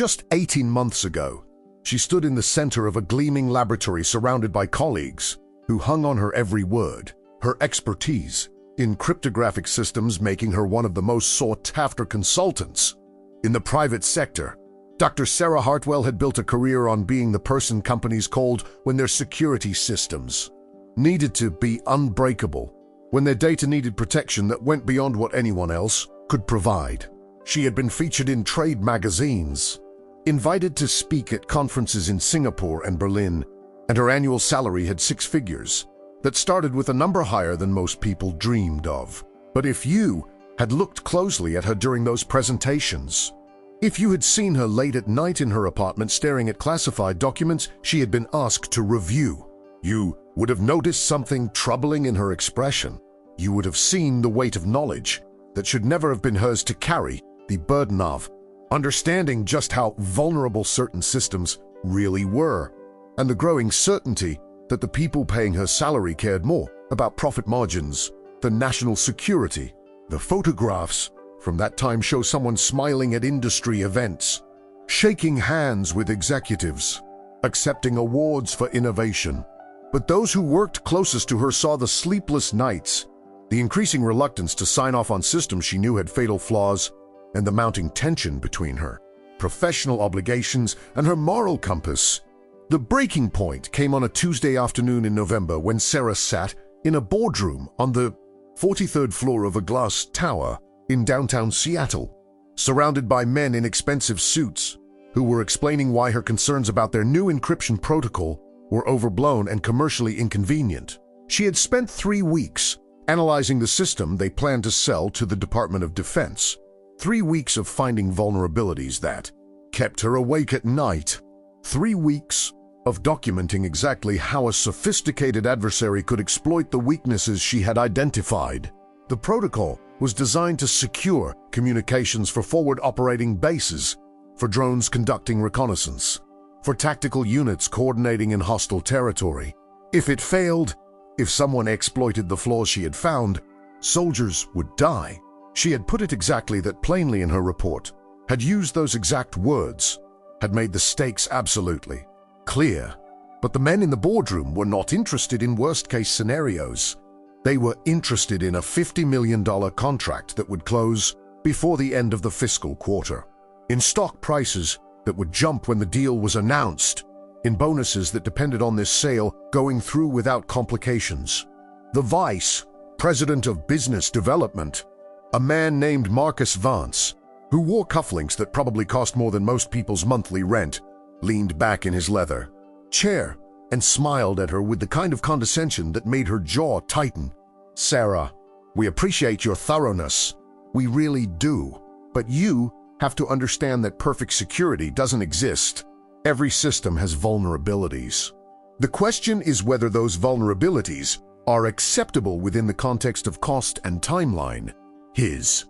Just 18 months ago, she stood in the center of a gleaming laboratory surrounded by colleagues who hung on her every word, her expertise in cryptographic systems making her one of the most sought-after consultants. In the private sector, Dr. Sarah Hartwell had built a career on being the person companies called when their security systems needed to be unbreakable, when their data needed protection that went beyond what anyone else could provide. She had been featured in trade magazines, invited to speak at conferences in Singapore and Berlin, and her annual salary had 6 figures that started with a number higher than most people dreamed of. But if you had looked closely at her during those presentations, if you had seen her late at night in her apartment staring at classified documents she had been asked to review, you would have noticed something troubling in her expression. You would have seen the weight of knowledge that should never have been hers to carry, the burden of understanding just how vulnerable certain systems really were, and the growing certainty that the people paying her salary cared more about profit margins than national security. The photographs from that time show someone smiling at industry events, shaking hands with executives, accepting awards for innovation. But those who worked closest to her saw the sleepless nights, the increasing reluctance to sign off on systems she knew had fatal flaws, and the mounting tension between her professional obligations and her moral compass. The breaking point came on a Tuesday afternoon in November when Sarah sat in a boardroom on the 43rd floor of a glass tower in downtown Seattle, surrounded by men in expensive suits who were explaining why her concerns about their new encryption protocol were overblown and commercially inconvenient. She had spent 3 weeks analyzing the system they planned to sell to the Department of Defense. 3 weeks of finding vulnerabilities that kept her awake at night. 3 weeks of documenting exactly how a sophisticated adversary could exploit the weaknesses she had identified. The protocol was designed to secure communications for forward operating bases, for drones conducting reconnaissance, for tactical units coordinating in hostile territory. If it failed, if someone exploited the flaws she had found, soldiers would die. She had put it exactly that plainly in her report, had used those exact words, had made the stakes absolutely clear. But the men in the boardroom were not interested in worst-case scenarios. They were interested in a $50 million contract that would close before the end of the fiscal quarter, in stock prices that would jump when the deal was announced, in bonuses that depended on this sale going through without complications. The vice president of business development, a man named Marcus Vance, who wore cufflinks that probably cost more than most people's monthly rent, leaned back in his leather chair and smiled at her with the kind of condescension that made her jaw tighten. "Sarah, we appreciate your thoroughness. We really do. But you have to understand that perfect security doesn't exist. Every system has vulnerabilities. The question is whether those vulnerabilities are acceptable within the context of cost and timeline." His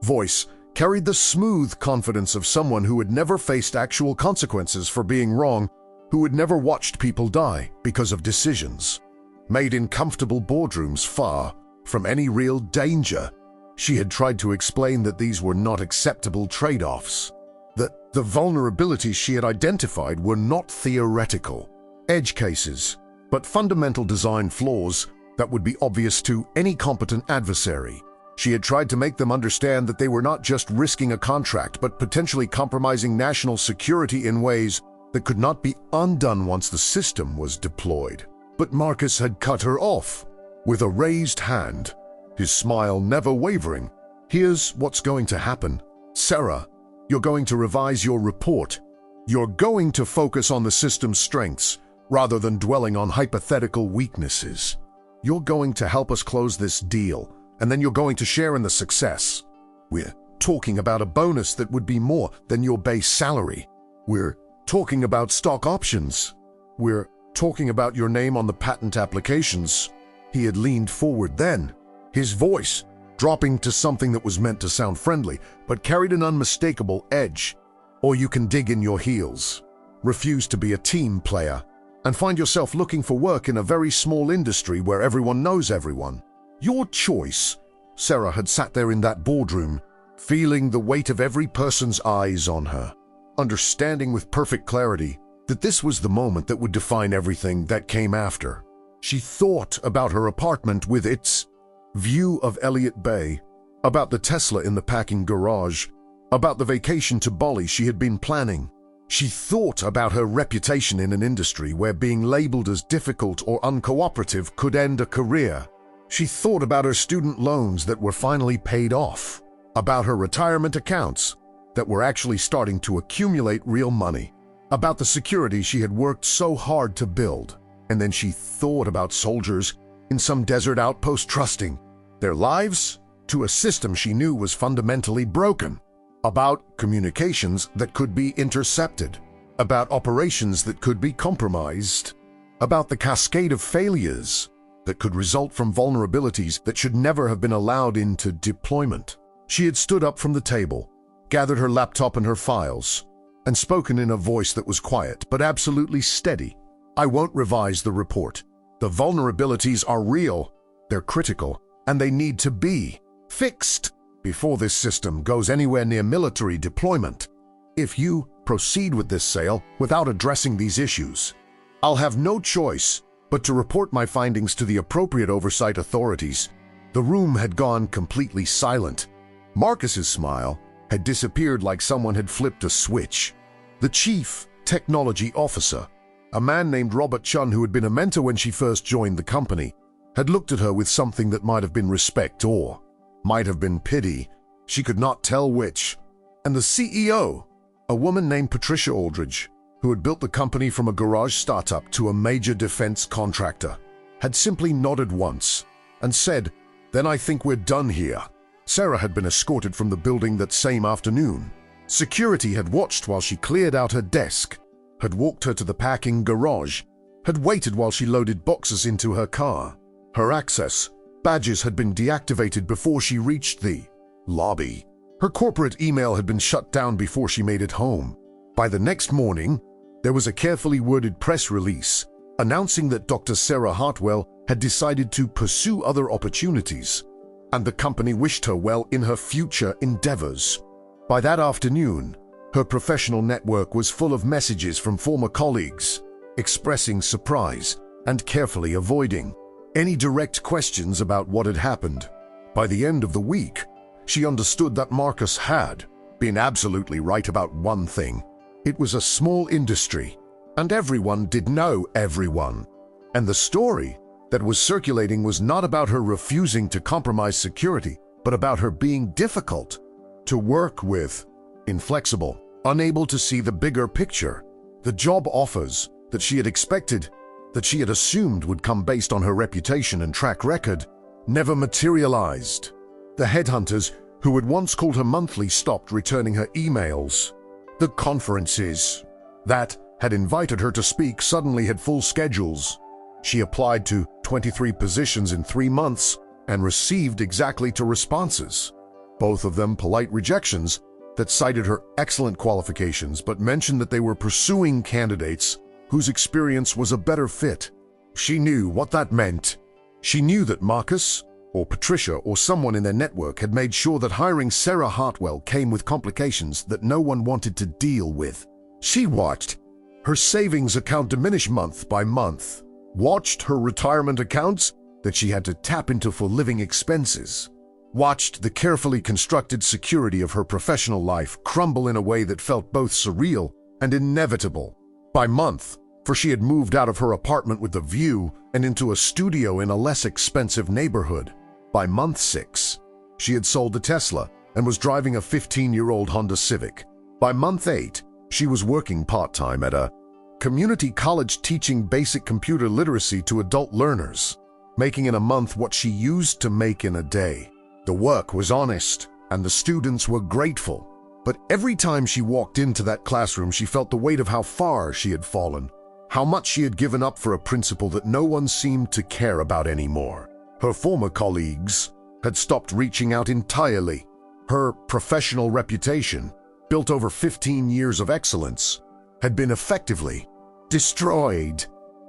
voice carried the smooth confidence of someone who had never faced actual consequences for being wrong, who had never watched people die because of decisions made in comfortable boardrooms far from any real danger. She had tried to explain that these were not acceptable trade-offs, that the vulnerabilities she had identified were not theoretical edge cases, but fundamental design flaws that would be obvious to any competent adversary. She had tried to make them understand that they were not just risking a contract, but potentially compromising national security in ways that could not be undone once the system was deployed. But Marcus had cut her off with a raised hand, his smile never wavering. "Here's what's going to happen. Sarah, you're going to revise your report. You're going to focus on the system's strengths rather than dwelling on hypothetical weaknesses. You're going to help us close this deal, and then you're going to share in the success. We're talking about a bonus that would be more than your base salary. We're talking about stock options. We're talking about your name on the patent applications." He had leaned forward then, his voice dropping to something that was meant to sound friendly, but carried an unmistakable edge. "Or you can dig in your heels, refuse to be a team player, and find yourself looking for work in a very small industry where everyone knows everyone. Your choice." Sarah had sat there in that boardroom, feeling the weight of every person's eyes on her. understanding with perfect clarity that this was the moment that would define everything that came after. She thought about her apartment with its view of Elliott Bay, about the Tesla in the packing garage, about the vacation to Bali she had been planning. She thought about her reputation in an industry where being labeled as difficult or uncooperative could end a career. She thought about her student loans that were finally paid off, about her retirement accounts that were actually starting to accumulate real money, about the security she had worked so hard to build. And then she thought about soldiers in some desert outpost trusting their lives to a system she knew was fundamentally broken, about communications that could be intercepted, about operations that could be compromised, about the cascade of failures that could result from vulnerabilities that should never have been allowed into deployment. She had stood up from the table, gathered her laptop and her files, and spoken in a voice that was quiet but absolutely steady. I won't revise the report. The vulnerabilities are real, they're critical, and they need to be fixed before this system goes anywhere near military deployment. If you proceed with this sale without addressing these issues, I'll have no choice but to report my findings to the appropriate oversight authorities. The room had gone completely silent. Marcus's smile had disappeared like someone had flipped a switch. The chief technology officer, a man named Robert Chun who had been a mentor when she first joined the company, had looked at her with something that might have been respect or might have been pity. She could not tell which. And the CEO, a woman named Patricia Aldridge, who had built the company from a garage startup to a major defense contractor, had simply nodded once and said, "Then I think we're done here." Sarah had been escorted from the building that same afternoon. Security had watched while she cleared out her desk, had walked her to the packing garage, had waited while she loaded boxes into her car. Her access badges had been deactivated before she reached the lobby. Her corporate email had been shut down before she made it home. By the next morning, there was a carefully worded press release announcing that Dr. Sarah Hartwell had decided to pursue other opportunities, and the company wished her well in her future endeavors. By that afternoon, her professional network was full of messages from former colleagues, expressing surprise and carefully avoiding any direct questions about what had happened. By the end of the week, she understood that Marcus had been absolutely right about one thing. It was a small industry, and everyone did know everyone. And the story that was circulating was not about her refusing to compromise security, but about her being difficult to work with, inflexible, unable to see the bigger picture. The job offers that she had expected, that she had assumed would come based on her reputation and track record, never materialized. The headhunters who had once called her monthly stopped returning her emails. The conferences that had invited her to speak suddenly had full schedules. She applied to 23 positions in 3 months and received exactly 2 responses, both of them polite rejections that cited her excellent qualifications but mentioned that they were pursuing candidates whose experience was a better fit. She knew what that meant. She knew that Marcus or Patricia or someone in their network had made sure that hiring Sarah Hartwell came with complications that no one wanted to deal with. She watched her savings account diminish month by month, watched her retirement accounts that she had to tap into for living expenses, watched the carefully constructed security of her professional life crumble in a way that felt both surreal and inevitable. By month, for she had moved out of her apartment with a view and into a studio in a less expensive neighborhood. By month 6, she had sold the Tesla and was driving a 15-year-old Honda Civic. By month 8, she was working part-time at a community college teaching basic computer literacy to adult learners, making in a month what she used to make in a day. The work was honest, and the students were grateful. But every time she walked into that classroom, she felt the weight of how far she had fallen, how much she had given up for a principle that no one seemed to care about anymore. Her former colleagues had stopped reaching out entirely. Her professional reputation, built over 15 years of excellence, had been effectively destroyed.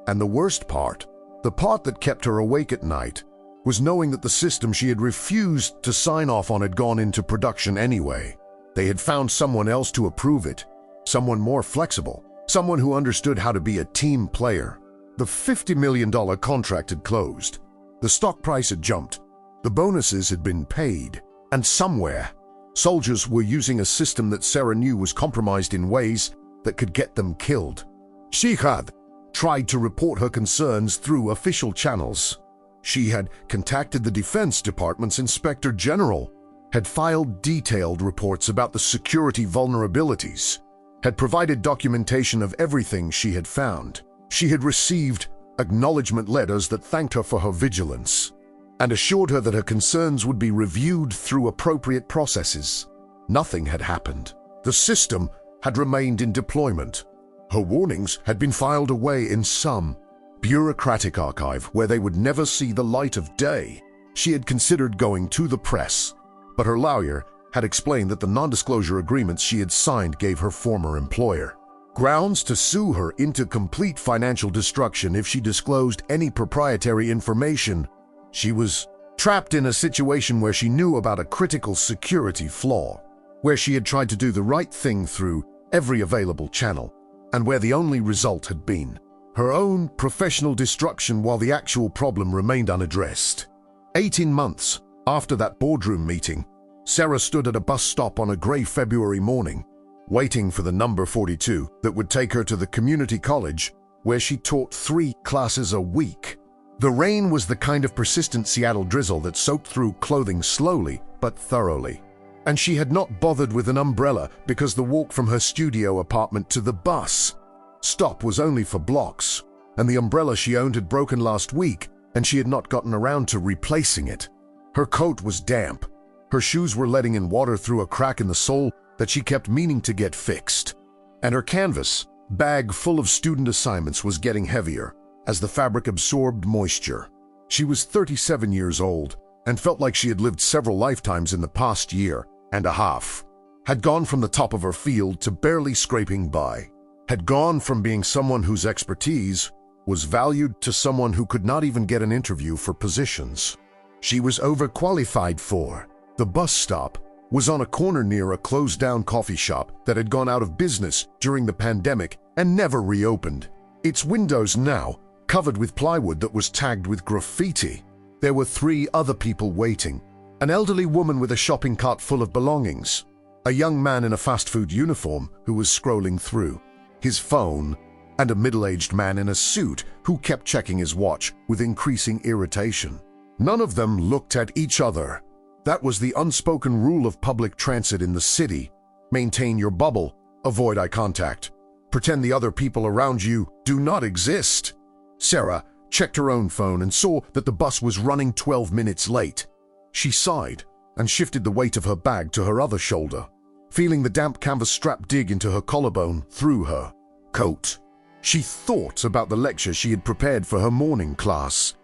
And the worst part, the part that kept her awake at night, was knowing that the system she had refused to sign off on had gone into production anyway. They had found someone else to approve it, someone more flexible, someone who understood how to be a team player. The $50 million contract had closed. The stock price had jumped. The bonuses had been paid. And somewhere, soldiers were using a system that Sarah knew was compromised in ways that could get them killed. She had tried to report her concerns through official channels. She had contacted the Defense Department's Inspector General, had filed detailed reports about the security vulnerabilities, had provided documentation of everything she had found. She had received acknowledgement letters that thanked her for her vigilance and assured her that her concerns would be reviewed through appropriate processes. Nothing had happened. The system had remained in deployment. Her warnings had been filed away in some bureaucratic archive where they would never see the light of day. She had considered going to the press, but her lawyer had explained that the non-disclosure agreements she had signed gave her former employer grounds to sue her into complete financial destruction if she disclosed any proprietary information. She was trapped in a situation where she knew about a critical security flaw, where she had tried to do the right thing through every available channel, and where the only result had been her own professional destruction while the actual problem remained unaddressed. 18 months after that boardroom meeting, Sarah stood at a bus stop on a gray February morning, waiting for the number 42 that would take her to the community college where she taught 3 classes a week. The rain was the kind of persistent Seattle drizzle that soaked through clothing slowly but thoroughly, and she had not bothered with an umbrella because the walk from her studio apartment to the bus stop was only for blocks, and the umbrella she owned had broken last week, and she had not gotten around to replacing it. Her coat was damp. Her shoes were letting in water through a crack in the sole that she kept meaning to get fixed. And her canvas bag full of student assignments was getting heavier as the fabric absorbed moisture. She was 37 years old and felt like she had lived several lifetimes in the past year and a half. Had gone from the top of her field to barely scraping by. Had gone from being someone whose expertise was valued to someone who could not even get an interview for positions she was overqualified for. The bus stop was on a corner near a closed-down coffee shop that had gone out of business during the pandemic and never reopened. Its windows now covered with plywood that was tagged with graffiti. There were 3 other people waiting. An elderly woman with a shopping cart full of belongings. A young man in a fast food uniform who was scrolling through his phone, and a middle-aged man in a suit who kept checking his watch with increasing irritation. None of them looked at each other. That was the unspoken rule of public transit in the city. Maintain your bubble, avoid eye contact. Pretend the other people around you do not exist. Sarah checked her own phone and saw that the bus was running 12 minutes late. She sighed and shifted the weight of her bag to her other shoulder, feeling the damp canvas strap dig into her collarbone through her coat. She thought about the lecture she had prepared for her morning class,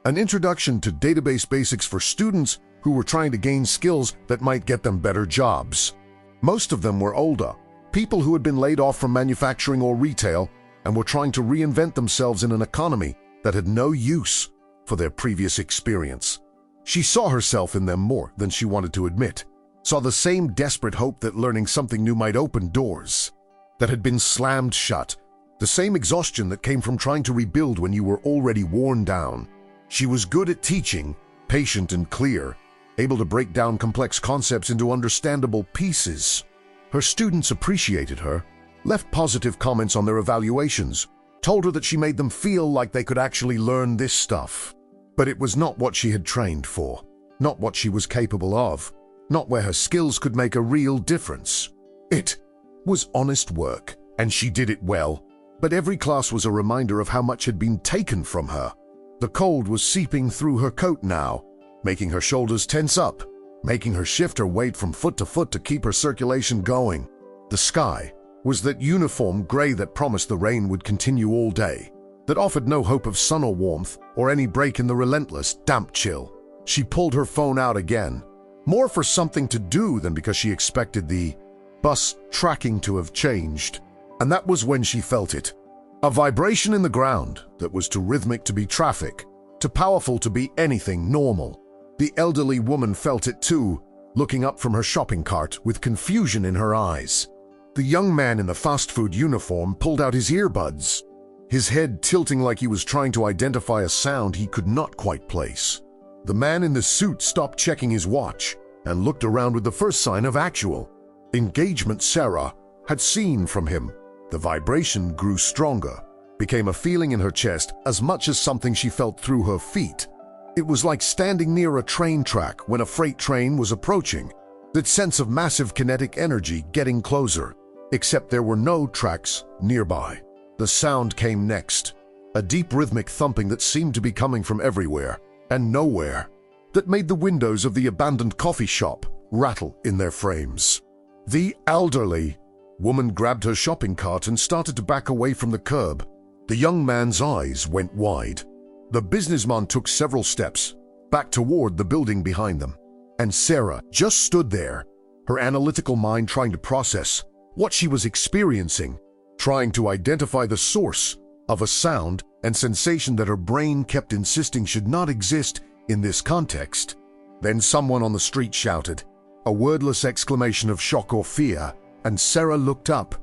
an introduction to database basics for students who were trying to gain skills that might get them better jobs. Most of them were older, people who had been laid off from manufacturing or retail and were trying to reinvent themselves in an economy that had no use for their previous experience. She saw herself in them more than she wanted to admit, saw the same desperate hope that learning something new might open doors that had been slammed shut, the same exhaustion that came from trying to rebuild when you were already worn down. She was good at teaching, patient and clear, able to break down complex concepts into understandable pieces. Her students appreciated her, left positive comments on their evaluations, told her that she made them feel like they could actually learn this stuff. But it was not what she had trained for, not what she was capable of, not where her skills could make a real difference. It was honest work, and she did it well, but every class was a reminder of how much had been taken from her. The cold was seeping through her coat now, making her shoulders tense up, making her shift her weight from foot to keep her circulation going. The sky was that uniform gray that promised the rain would continue all day, that offered no hope of sun or warmth or any break in the relentless, damp chill. She pulled her phone out again, more for something to do than because she expected the bus tracking to have changed. And that was when she felt it. A vibration in the ground that was too rhythmic to be traffic, too powerful to be anything normal. The elderly woman felt it too, looking up from her shopping cart with confusion in her eyes. The young man in the fast food uniform pulled out his earbuds, his head tilting like he was trying to identify a sound he could not quite place. The man in the suit stopped checking his watch and looked around with the first sign of actual engagement Sarah had seen from him. The vibration grew stronger, became a feeling in her chest as much as something she felt through her feet. It was like standing near a train track when a freight train was approaching, that sense of massive kinetic energy getting closer, except there were no tracks nearby. The sound came next, a deep rhythmic thumping that seemed to be coming from everywhere and nowhere, that made the windows of the abandoned coffee shop rattle in their frames. The elderly woman grabbed her shopping cart and started to back away from the curb. The young man's eyes went wide. The businessman took several steps back toward the building behind them, and Sarah just stood there, her analytical mind trying to process what she was experiencing, trying to identify the source of a sound and sensation that her brain kept insisting should not exist in this context. Then someone on the street shouted, a wordless exclamation of shock or fear, and Sarah looked up,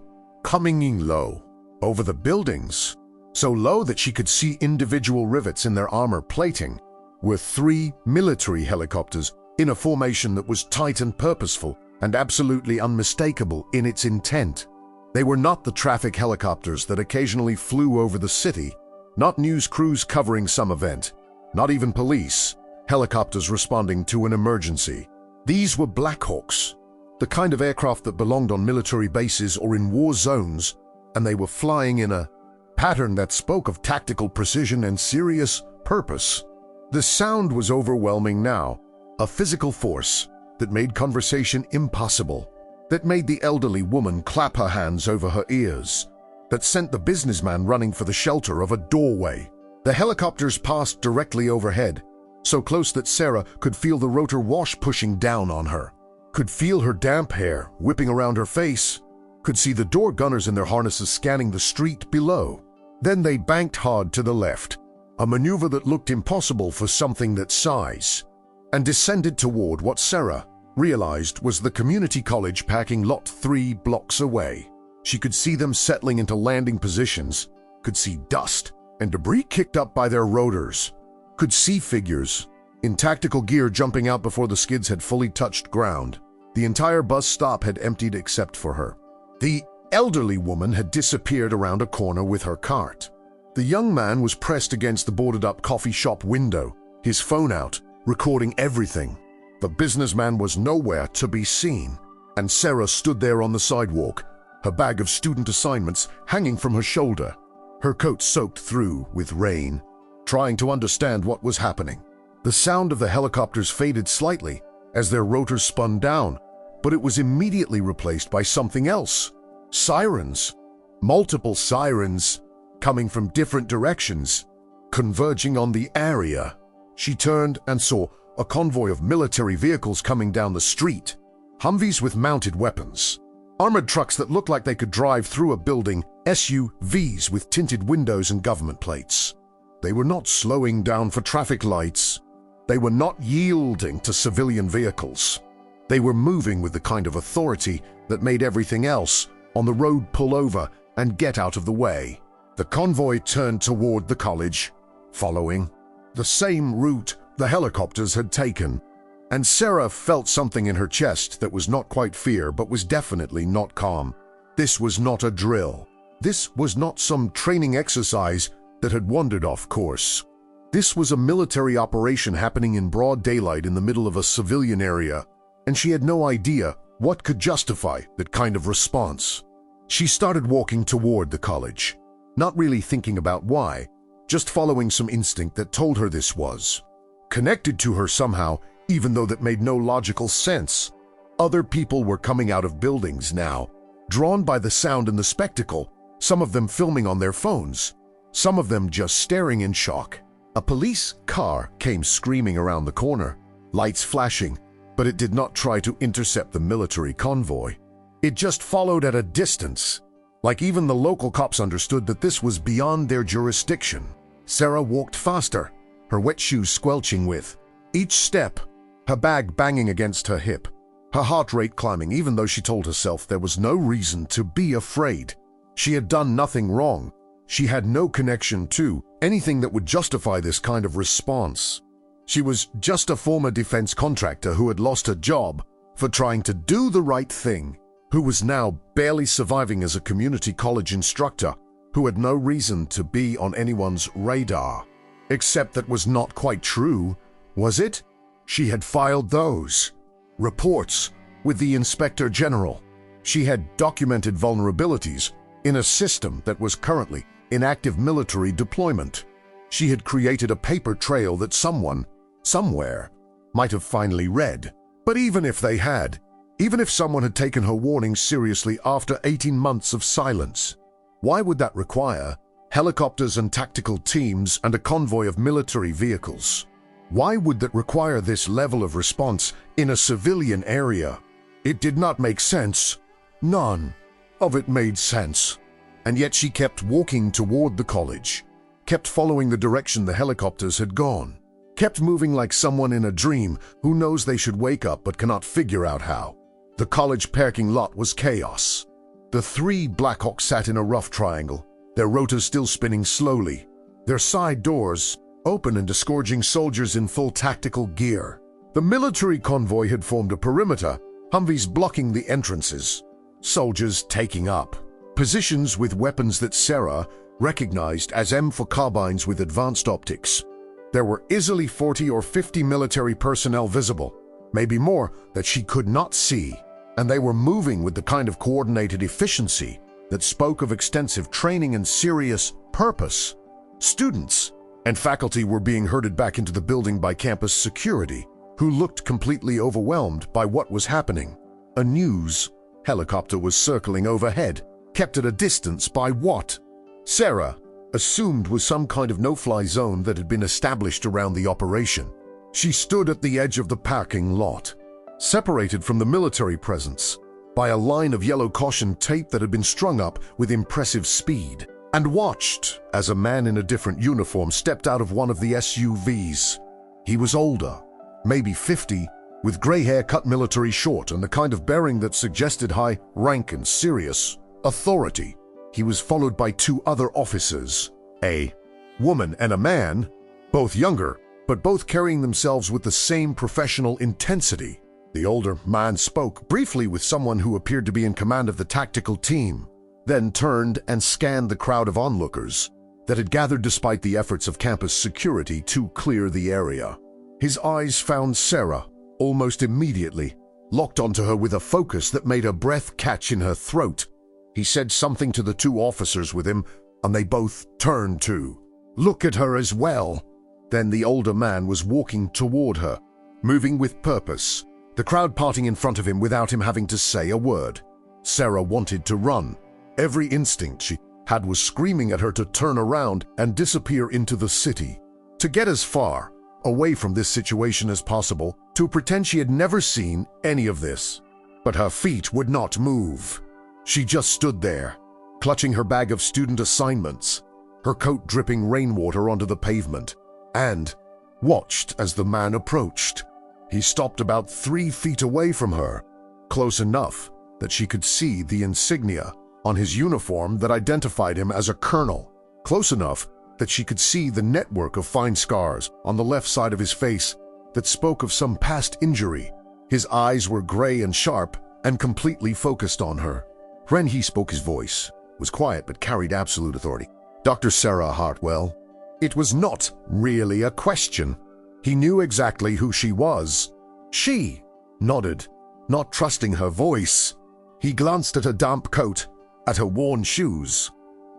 coming in low, over the buildings, so low that she could see individual rivets in their armor plating, were 3 military helicopters in a formation that was tight and purposeful and absolutely unmistakable in its intent. They were not the traffic helicopters that occasionally flew over the city, not news crews covering some event, not even police, helicopters responding to an emergency. These were Black Hawks, the kind of aircraft that belonged on military bases or in war zones, and they were flying in a pattern that spoke of tactical precision and serious purpose. The sound was overwhelming now, a physical force that made conversation impossible, that made the elderly woman clap her hands over her ears, that sent the businessman running for the shelter of a doorway. The helicopters passed directly overhead, so close that Sarah could feel the rotor wash pushing down on her, could feel her damp hair whipping around her face, could see the door gunners in their harnesses scanning the street below. Then they banked hard to the left, a maneuver that looked impossible for something that size, and descended toward what Sarah realized was the community college packing lot 3 blocks away. She could see them settling into landing positions, could see dust and debris kicked up by their rotors, could see figures in tactical gear jumping out before the skids had fully touched ground. The entire bus stop had emptied except for her. The elderly woman had disappeared around a corner with her cart. The young man was pressed against the boarded-up coffee shop window, his phone out, recording everything. The businessman was nowhere to be seen, and Sarah stood there on the sidewalk, her bag of student assignments hanging from her shoulder, her coat soaked through with rain, trying to understand what was happening. The sound of the helicopters faded slightly as their rotors spun down, but it was immediately replaced by something else. Sirens. Multiple sirens coming from different directions, converging on the area. She turned and saw a convoy of military vehicles coming down the street. Humvees with mounted weapons. Armored trucks that looked like they could drive through a building. SUVs with tinted windows and government plates. They were not slowing down for traffic lights. They were not yielding to civilian vehicles. They were moving with the kind of authority that made everything else on the road pull over and get out of the way. The convoy turned toward the college, following the same route the helicopters had taken, and Sarah felt something in her chest that was not quite fear but was definitely not calm. This was not a drill. This was not some training exercise that had wandered off course. This was a military operation happening in broad daylight in the middle of a civilian area, and she had no idea what could justify that kind of response. She started walking toward the college, not really thinking about why, just following some instinct that told her this was connected to her somehow, even though that made no logical sense. Other people were coming out of buildings now, drawn by the sound and the spectacle, some of them filming on their phones, some of them just staring in shock. A police car came screaming around the corner, lights flashing, but it did not try to intercept the military convoy. It just followed at a distance, like even the local cops understood that this was beyond their jurisdiction. Sarah walked faster, her wet shoes squelching with each step, her bag banging against her hip. her heart rate climbing even though she told herself there was no reason to be afraid. She had done nothing wrong. She had no connection to anything that would justify this kind of response. She was just a former defense contractor who had lost her job for trying to do the right thing, who was now barely surviving as a community college instructor, who had no reason to be on anyone's radar. Except that was not quite true, was it? She had filed those reports with the Inspector General. She had documented vulnerabilities in a system that was currently in active military deployment. She had created a paper trail that someone, somewhere, might have finally read. But even if they had, even if someone had taken her warning seriously after 18 months of silence, why would that require helicopters and tactical teams and a convoy of military vehicles? Why would that require this level of response in a civilian area? It did not make sense. None of it made sense. And yet she kept walking toward the college, kept following the direction the helicopters had gone, kept moving like someone in a dream who knows they should wake up but cannot figure out how. The college parking lot was chaos. The three Blackhawks sat in a rough triangle, their rotors still spinning slowly, their side doors open and disgorging soldiers in full tactical gear. The military convoy had formed a perimeter, Humvees blocking the entrances, soldiers taking up positions with weapons that Sarah recognized as M4 carbines with advanced optics. There were easily 40 or 50 military personnel visible, maybe more, that she could not see, and they were moving with the kind of coordinated efficiency that spoke of extensive training and serious purpose. Students and faculty were being herded back into the building by campus security, who looked completely overwhelmed by what was happening. A news helicopter was circling overhead, kept at a distance by what Sarah assumed was some kind of no-fly zone that had been established around the operation. She stood at the edge of the parking lot, separated from the military presence by a line of yellow caution tape that had been strung up with impressive speed, and watched as a man in a different uniform stepped out of one of the SUVs. He was older, maybe 50, with gray hair cut military short and the kind of bearing that suggested high rank and serious authority. He was followed by two other officers, a woman and a man, both younger, but both carrying themselves with the same professional intensity. The older man spoke briefly with someone who appeared to be in command of the tactical team, then turned and scanned the crowd of onlookers that had gathered despite the efforts of campus security to clear the area. His eyes found Sarah almost immediately, locked onto her with a focus that made her breath catch in her throat. He said something to the two officers with him, and they both turned to look at her as well. Then the older man was walking toward her, moving with purpose, the crowd parting in front of him without him having to say a word. Sarah wanted to run. Every instinct she had was screaming at her to turn around and disappear into the city, to get as far away from this situation as possible, to pretend she had never seen any of this. But her feet would not move. She just stood there, clutching her bag of student assignments, her coat dripping rainwater onto the pavement, and watched as the man approached. He stopped about 3 feet away from her, close enough that she could see the insignia on his uniform that identified him as a colonel, close enough that she could see the network of fine scars on the left side of his face that spoke of some past injury. His eyes were gray and sharp and completely focused on her. When he spoke, his voice was quiet but carried absolute authority. Dr. Sarah Hartwell. It was not really a question. He knew exactly who she was. She nodded, not trusting her voice. He glanced at her damp coat, at her worn shoes,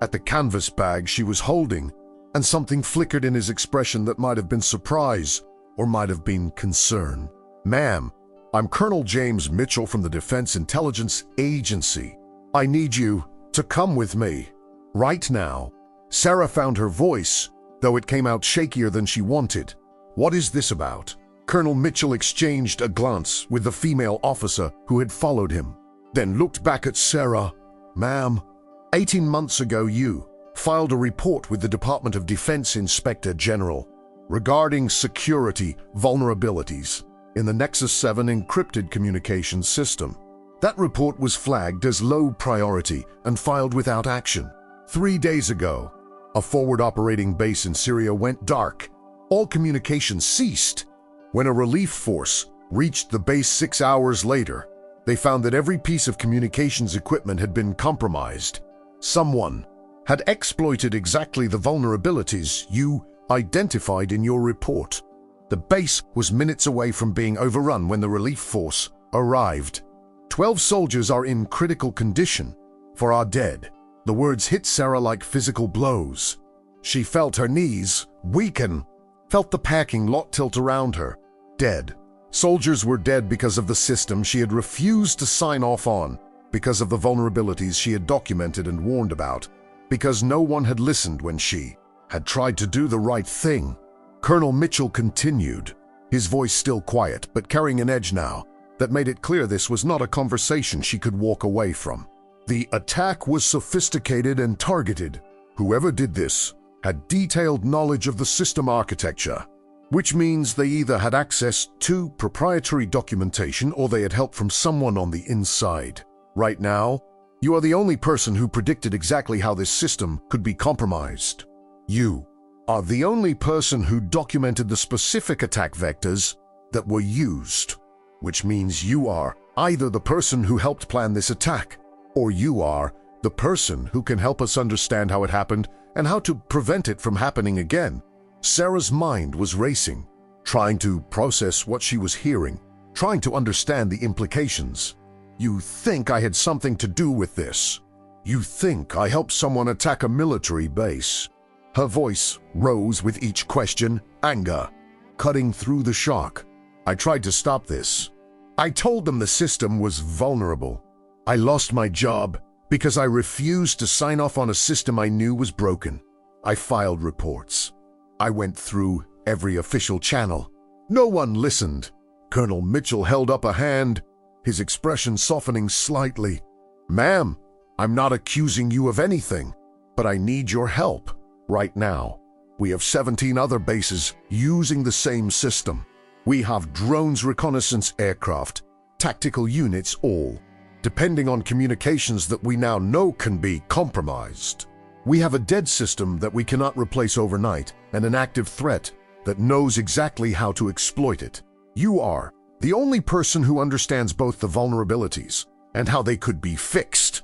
at the canvas bag she was holding, and something flickered in his expression that might have been surprise or might have been concern. Ma'am, I'm Colonel James Mitchell from the Defense Intelligence Agency. I need you to come with me right now. Sarah found her voice, though it came out shakier than she wanted. What is this about? Colonel Mitchell exchanged a glance with the female officer who had followed him, then looked back at Sarah. Ma'am, 18 months ago you filed a report with the Department of Defense Inspector General regarding security vulnerabilities. in the Nexus 7 encrypted communications system. That report was flagged as low priority and filed without action. 3 days ago, a forward operating base in Syria went dark. All communication ceased. When a relief force reached the base 6 hours later, they found that every piece of communications equipment had been compromised. Someone had exploited exactly the vulnerabilities you identified in your report. The base was minutes away from being overrun when the relief force arrived. 12 soldiers are in critical condition. 4 are dead. The words hit Sarah like physical blows. She felt her knees weaken, felt the packing lot tilt around her. Dead. Soldiers were dead because of the system she had refused to sign off on, because of the vulnerabilities she had documented and warned about, because no one had listened when she had tried to do the right thing. Colonel Mitchell continued, his voice still quiet but carrying an edge now that made it clear this was not a conversation she could walk away from. The attack was sophisticated and targeted. Whoever did this had detailed knowledge of the system architecture, which means they either had access to proprietary documentation or they had help from someone on the inside. Right now, you are the only person who predicted exactly how this system could be compromised. You are the only person who documented the specific attack vectors that were used, which means you are either the person who helped plan this attack, or you are the person who can help us understand how it happened and how to prevent it from happening again. Sarah's mind was racing, trying to process what she was hearing, trying to understand the implications. You think I had something to do with this? You think I helped someone attack a military base? Her voice rose with each question, anger, cutting through the shock. I tried to stop this. I told them the system was vulnerable. I lost my job because I refused to sign off on a system I knew was broken. I filed reports. I went through every official channel. No one listened. Colonel Mitchell held up a hand, his expression softening slightly. Ma'am, I'm not accusing you of anything, but I need your help right now. We have 17 other bases using the same system. We have drones, reconnaissance aircraft, tactical units, all depending on communications that we now know can be compromised. We have a dead system that we cannot replace overnight and an active threat that knows exactly how to exploit it. You are the only person who understands both the vulnerabilities and how they could be fixed.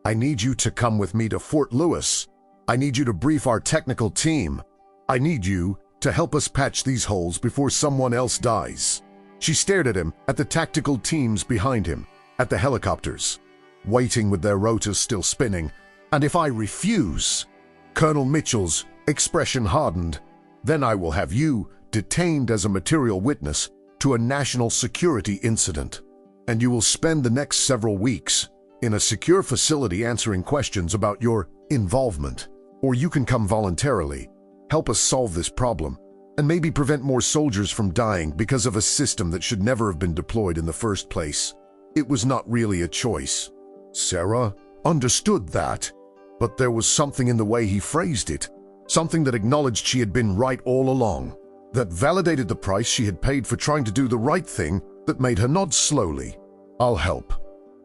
I need you to come with me to Fort Lewis. I need you to brief our technical team. I need you to help us patch these holes before someone else dies. She stared at him, at the tactical teams behind him, at the helicopters, waiting with their rotors still spinning. And if I refuse, Colonel Mitchell's expression hardened, then I will have you detained as a material witness to a national security incident. And you will spend the next several weeks in a secure facility answering questions about your involvement. Or you can come voluntarily, help us solve this problem, and maybe prevent more soldiers from dying because of a system that should never have been deployed in the first place. It was not really a choice. Sarah understood that, but there was something in the way he phrased it, something that acknowledged she had been right all along, that validated the price she had paid for trying to do the right thing, that made her nod slowly. I'll help,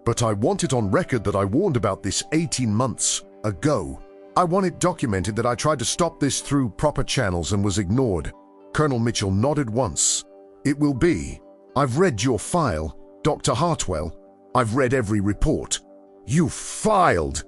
but I want it on record that I warned about this 18 months ago. I want it documented that I tried to stop this through proper channels and was ignored. Colonel Mitchell nodded once. It will be. I've read your file, Dr. Hartwell. I've read every report. You filed.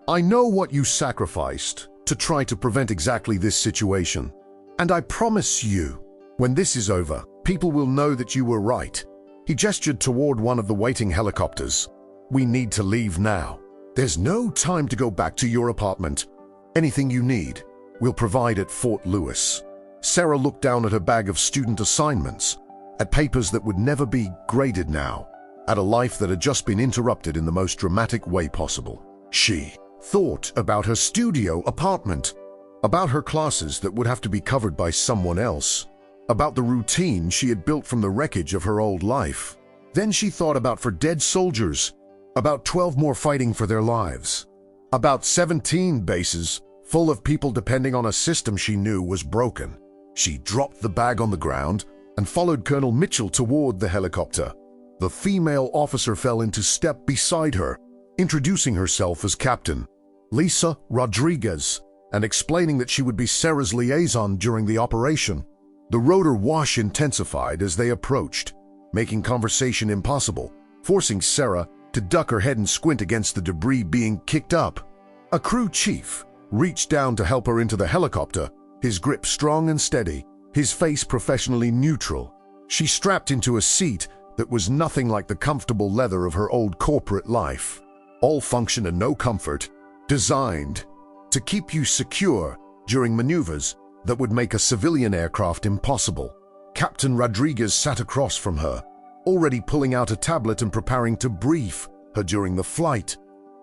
I know what you sacrificed to try to prevent exactly this situation. And I promise you, when this is over, people will know that you were right. He gestured toward one of the waiting helicopters. We need to leave now. There's no time to go back to your apartment. Anything you need, we'll provide at Fort Lewis. Sarah looked down at her bag of student assignments, at papers that would never be graded now, at a life that had just been interrupted in the most dramatic way possible. She thought about her studio apartment, about her classes that would have to be covered by someone else, about the routine she had built from the wreckage of her old life. Then she thought about for dead soldiers, about 12 more fighting for their lives, about 17 bases full of people depending on a system she knew was broken. She dropped the bag on the ground, and followed Colonel Mitchell toward the helicopter. The female officer fell into step beside her, introducing herself as Captain Lisa Rodriguez and explaining that she would be Sarah's liaison during the operation. The rotor wash intensified as they approached, making conversation impossible, forcing Sarah to duck her head and squint against the debris being kicked up. A crew chief reached down to help her into the helicopter, his grip strong and steady, his face professionally neutral. She strapped into a seat that was nothing like the comfortable leather of her old corporate life. All function and no comfort, designed to keep you secure during maneuvers that would make a civilian aircraft impossible. Captain Rodriguez sat across from her, already pulling out a tablet and preparing to brief her during the flight.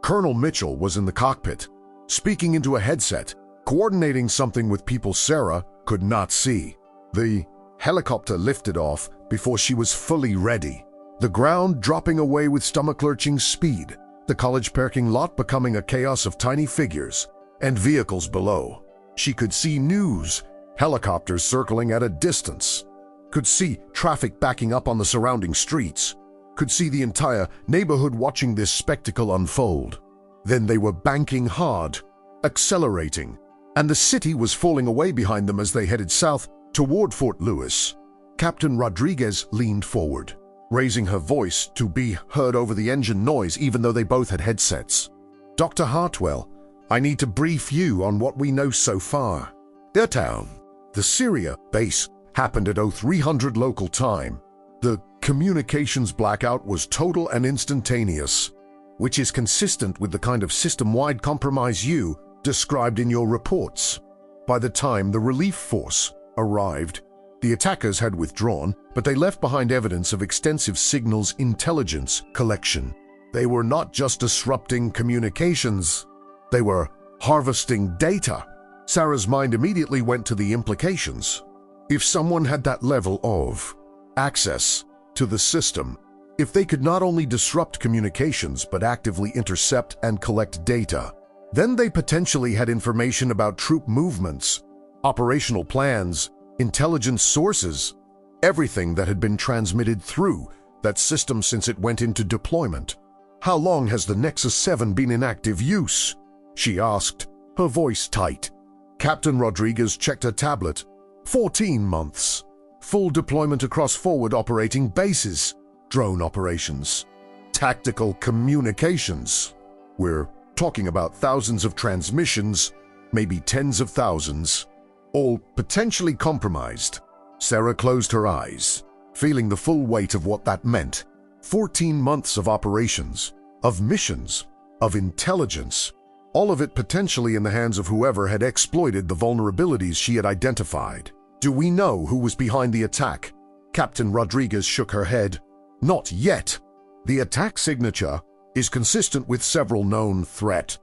Colonel Mitchell was in the cockpit, speaking into a headset, coordinating something with people Sarah could not see. The helicopter lifted off before she was fully ready, the ground dropping away with stomach-lurching speed, the college parking lot becoming a chaos of tiny figures and vehicles below. She could see news, helicopters circling at a distance, could see traffic backing up on the surrounding streets, could see the entire neighborhood watching this spectacle unfold. Then they were banking hard, accelerating, and the city was falling away behind them as they headed south toward Fort Lewis. Captain Rodriguez leaned forward, raising her voice to be heard over the engine noise even though they both had headsets. "Dr. Hartwell, I need to brief you on what we know so far. Their town, the Syria base, happened at 0300 local time. The communications blackout was total and instantaneous, which is consistent with the kind of system-wide compromise you described in your reports. By the time the relief force arrived, the attackers had withdrawn, but they left behind evidence of extensive signals intelligence collection. They were not just disrupting communications, they were harvesting data." Sarah's mind immediately went to the implications. If someone had that level of access to the system, if they could not only disrupt communications but actively intercept and collect data, then they potentially had information about troop movements, operational plans, intelligence sources, everything that had been transmitted through that system since it went into deployment. "How long has the Nexus 7 been in active use?" she asked, her voice tight. Captain Rodriguez checked her tablet. 14 months. Full deployment across forward operating bases, drone operations, tactical communications. We're talking about thousands of transmissions, maybe tens of thousands, all potentially compromised. Sarah closed her eyes, feeling the full weight of what that meant. 14 months of operations, of missions, of intelligence, all of it potentially in the hands of whoever had exploited the vulnerabilities she had identified. "Do we know who was behind the attack?" Captain Rodriguez shook her head. "Not yet. The attack signature is consistent with several known threat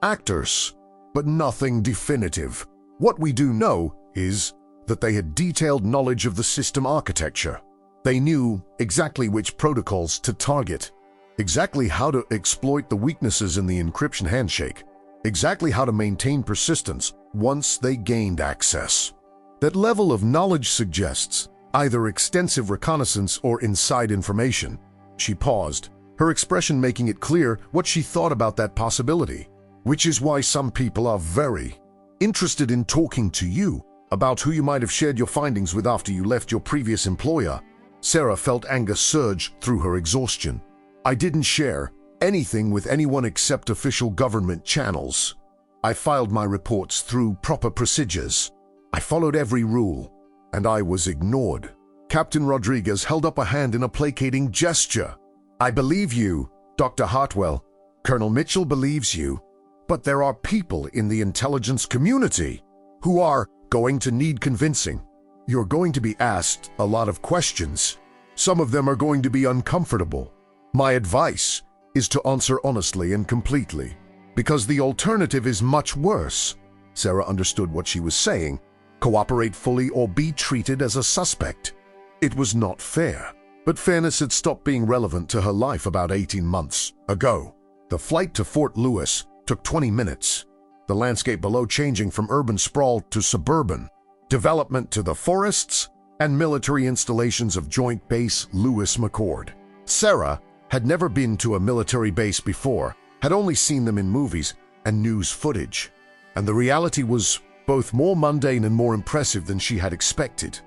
actors, but nothing definitive. What we do know is that they had detailed knowledge of the system architecture. They knew exactly which protocols to target, exactly how to exploit the weaknesses in the encryption handshake, exactly how to maintain persistence once they gained access. That level of knowledge suggests either extensive reconnaissance or inside information." She paused, her expression making it clear what she thought about that possibility. "Which is why some people are very interested in talking to you about who you might have shared your findings with after you left your previous employer." Sarah felt anger surge through her exhaustion. "I didn't share anything with anyone except official government channels. I filed my reports through proper procedures. I followed every rule, and I was ignored." Captain Rodriguez held up a hand in a placating gesture. "I believe you, Dr. Hartwell. Colonel Mitchell believes you. But there are people in the intelligence community who are going to need convincing. You're going to be asked a lot of questions. Some of them are going to be uncomfortable. My advice is to answer honestly and completely, because the alternative is much worse." Sarah understood what she was saying. Cooperate fully or be treated as a suspect. It was not fair, but fairness had stopped being relevant to her life about 18 months ago. The flight to Fort Lewis took 20 minutes, the landscape below changing from urban sprawl to suburban, development to the forests, and military installations of Joint Base Lewis McChord. Sarah had never been to a military base before, had only seen them in movies and news footage, and the reality was both more mundane and more impressive than she had expected.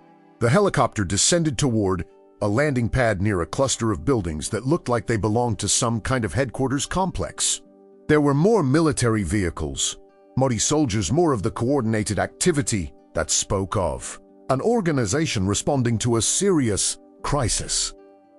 The helicopter descended toward a landing pad near a cluster of buildings that looked like they belonged to some kind of headquarters complex. There were more military vehicles, muddy soldiers, more of the coordinated activity that spoke of an organization responding to a serious crisis.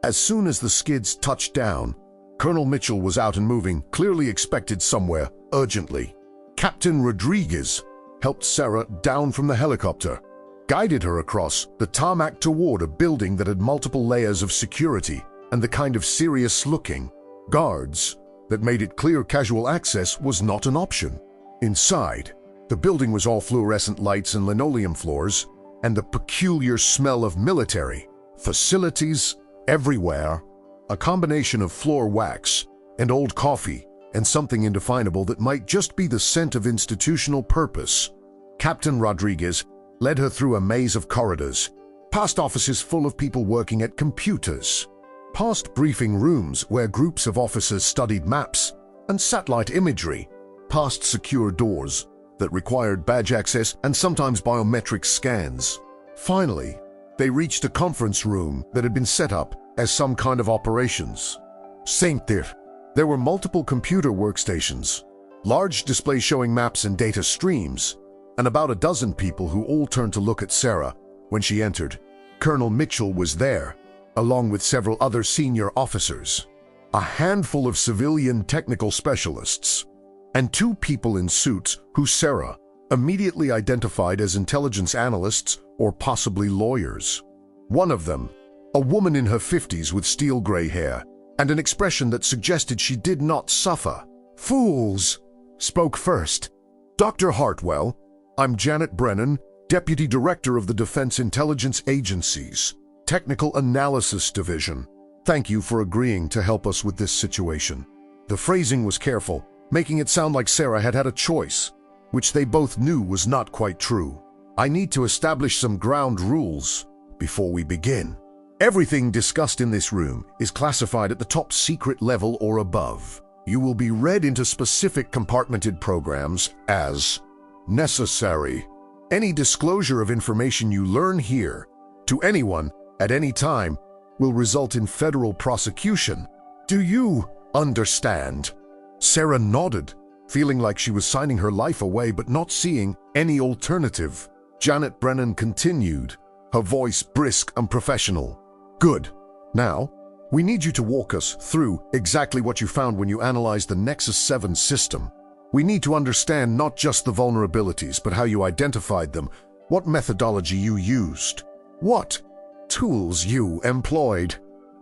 As soon as the skids touched down, Colonel Mitchell was out and moving, clearly expected somewhere urgently. Captain Rodriguez helped Sarah down from the helicopter, guided her across the tarmac toward a building that had multiple layers of security and the kind of serious-looking guards that made it clear casual access was not an option. Inside, the building was all fluorescent lights and linoleum floors, and the peculiar smell of military facilities everywhere, a combination of floor wax and old coffee and something indefinable that might just be the scent of institutional purpose. Captain Rodriguez led her through a maze of corridors, past offices full of people working at computers, past briefing rooms where groups of officers studied maps and satellite imagery, past secure doors that required badge access and sometimes biometric scans. Finally, they reached a conference room that had been set up as some kind of operations center. There were multiple computer workstations, large displays showing maps and data streams, and about a dozen people who all turned to look at Sarah when she entered. Colonel Mitchell was there, along with several other senior officers, a handful of civilian technical specialists, and two people in suits who Sarah immediately identified as intelligence analysts or possibly lawyers. One of them, a woman in her 50s with steel gray hair and an expression that suggested she did not suffer fools, spoke first. "Dr. Hartwell, I'm Janet Brennan, Deputy Director of the Defense Intelligence Agency's Technical Analysis Division. Thank you for agreeing to help us with this situation." The phrasing was careful, making it sound like Sarah had had a choice, which they both knew was not quite true. "I need to establish some ground rules before we begin. Everything discussed in this room is classified at the top secret level or above. You will be read into specific compartmented programs as necessary. Any disclosure of information you learn here to anyone at any time will result in federal prosecution. Do you understand?" Sarah nodded, feeling like she was signing her life away but not seeing any alternative. Janet Brennan continued, her voice brisk and professional. "Good. Now, we need you to walk us through exactly what you found when you analyzed the Nexus 7 system. We need to understand not just the vulnerabilities, but how you identified them, what methodology you used, what tools you employed.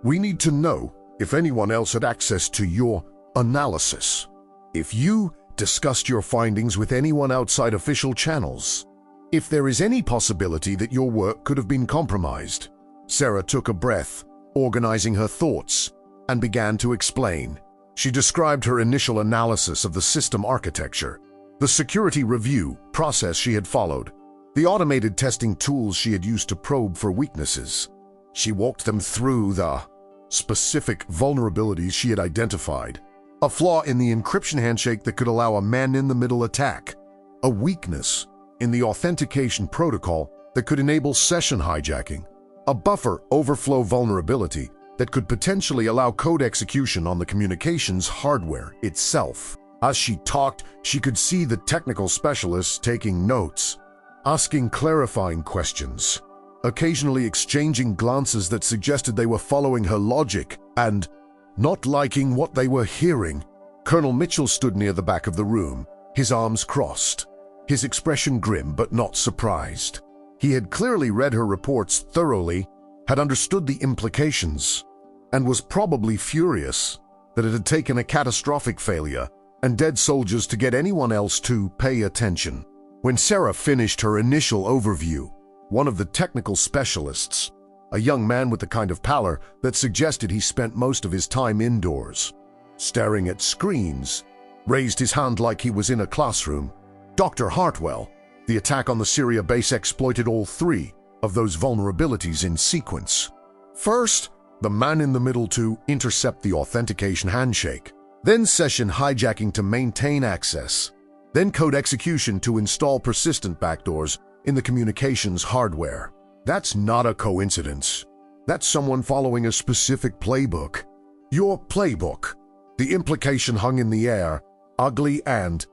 We need to know if anyone else had access to your analysis, if you discussed your findings with anyone outside official channels, if there is any possibility that your work could have been compromised." Sarah took a breath, organizing her thoughts, and began to explain. She described her initial analysis of the system architecture, the security review process she had followed, the automated testing tools she had used to probe for weaknesses. She walked them through the specific vulnerabilities she had identified. A flaw in the encryption handshake that could allow a man-in-the-middle attack, a weakness in the authentication protocol that could enable session hijacking, a buffer overflow vulnerability that could potentially allow code execution on the communications hardware itself. As she talked, she could see the technical specialists taking notes, asking clarifying questions, occasionally exchanging glances that suggested they were following her logic and not liking what they were hearing. Colonel Mitchell stood near the back of the room, his arms crossed, his expression grim but not surprised. He had clearly read her reports thoroughly, had understood the implications, and was probably furious that it had taken a catastrophic failure and dead soldiers to get anyone else to pay attention. When Sarah finished her initial overview, one of the technical specialists, a young man with the kind of pallor that suggested he spent most of his time indoors, staring at screens, raised his hand like he was in a classroom. "Dr. Hartwell, the attack on the Syria base exploited all three of those vulnerabilities in sequence. First, the man in the middle to intercept the authentication handshake, then session hijacking to maintain access, then code execution to install persistent backdoors in the communications hardware. That's not a coincidence. That's someone following a specific playbook. Your playbook. The implication hung in the air, ugly and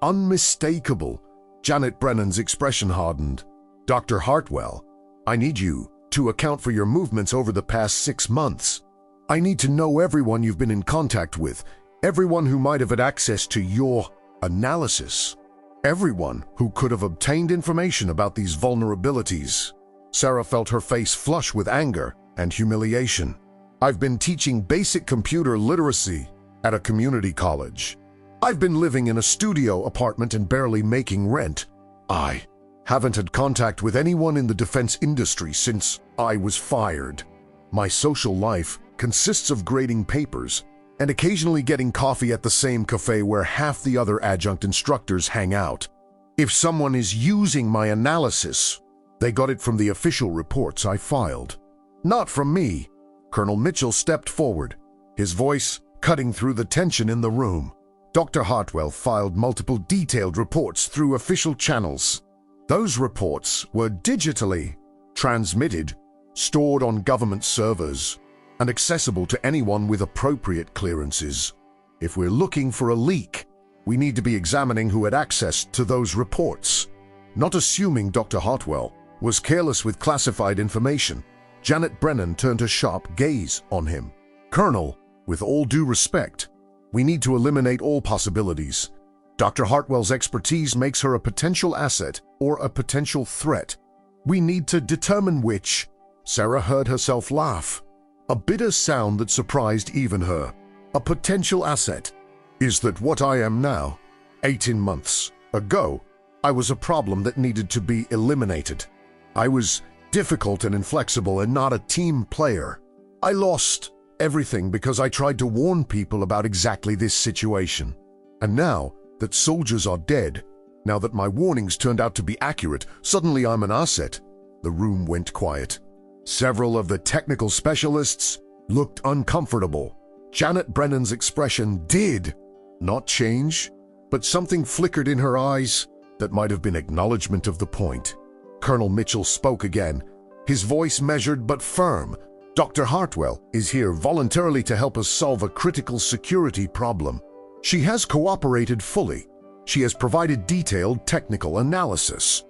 unmistakable. Janet Brennan's expression hardened. Dr. Hartwell, I need you to account for your movements over the past 6 months. I need to know everyone you've been in contact with, everyone who might have had access to your analysis, everyone who could have obtained information about these vulnerabilities. Sarah felt her face flush with anger and humiliation. I've been teaching basic computer literacy at a community college. I've been living in a studio apartment and barely making rent. I haven't had contact with anyone in the defense industry since I was fired. My social life consists of grading papers and occasionally getting coffee at the same cafe where half the other adjunct instructors hang out. If someone is using my analysis, they got it from the official reports I filed. Not from me. Colonel Mitchell stepped forward, his voice cutting through the tension in the room. Dr. Hartwell filed multiple detailed reports through official channels. Those reports were digitally transmitted, stored on government servers, and accessible to anyone with appropriate clearances. If we're looking for a leak, we need to be examining who had access to those reports. Not assuming Dr. Hartwell was careless with classified information, Janet Brennan turned a sharp gaze on him. Colonel, with all due respect, we need to eliminate all possibilities. Dr. Hartwell's expertise makes her a potential asset or a potential threat. We need to determine which. Sarah heard herself laugh, a bitter sound that surprised even her. A potential asset. Is that what I am now? 18 months ago, I was a problem that needed to be eliminated. I was difficult and inflexible and not a team player. I lost everything because I tried to warn people about exactly this situation. And now that soldiers are dead, now that my warnings turned out to be accurate, suddenly I'm an asset. The room went quiet. Several of the technical specialists looked uncomfortable. Janet Brennan's expression did not change, but something flickered in her eyes that might have been acknowledgement of the point. Colonel Mitchell spoke again, his voice measured but firm. Dr. Hartwell is here voluntarily to help us solve a critical security problem. She has cooperated fully. She has provided detailed technical analysis.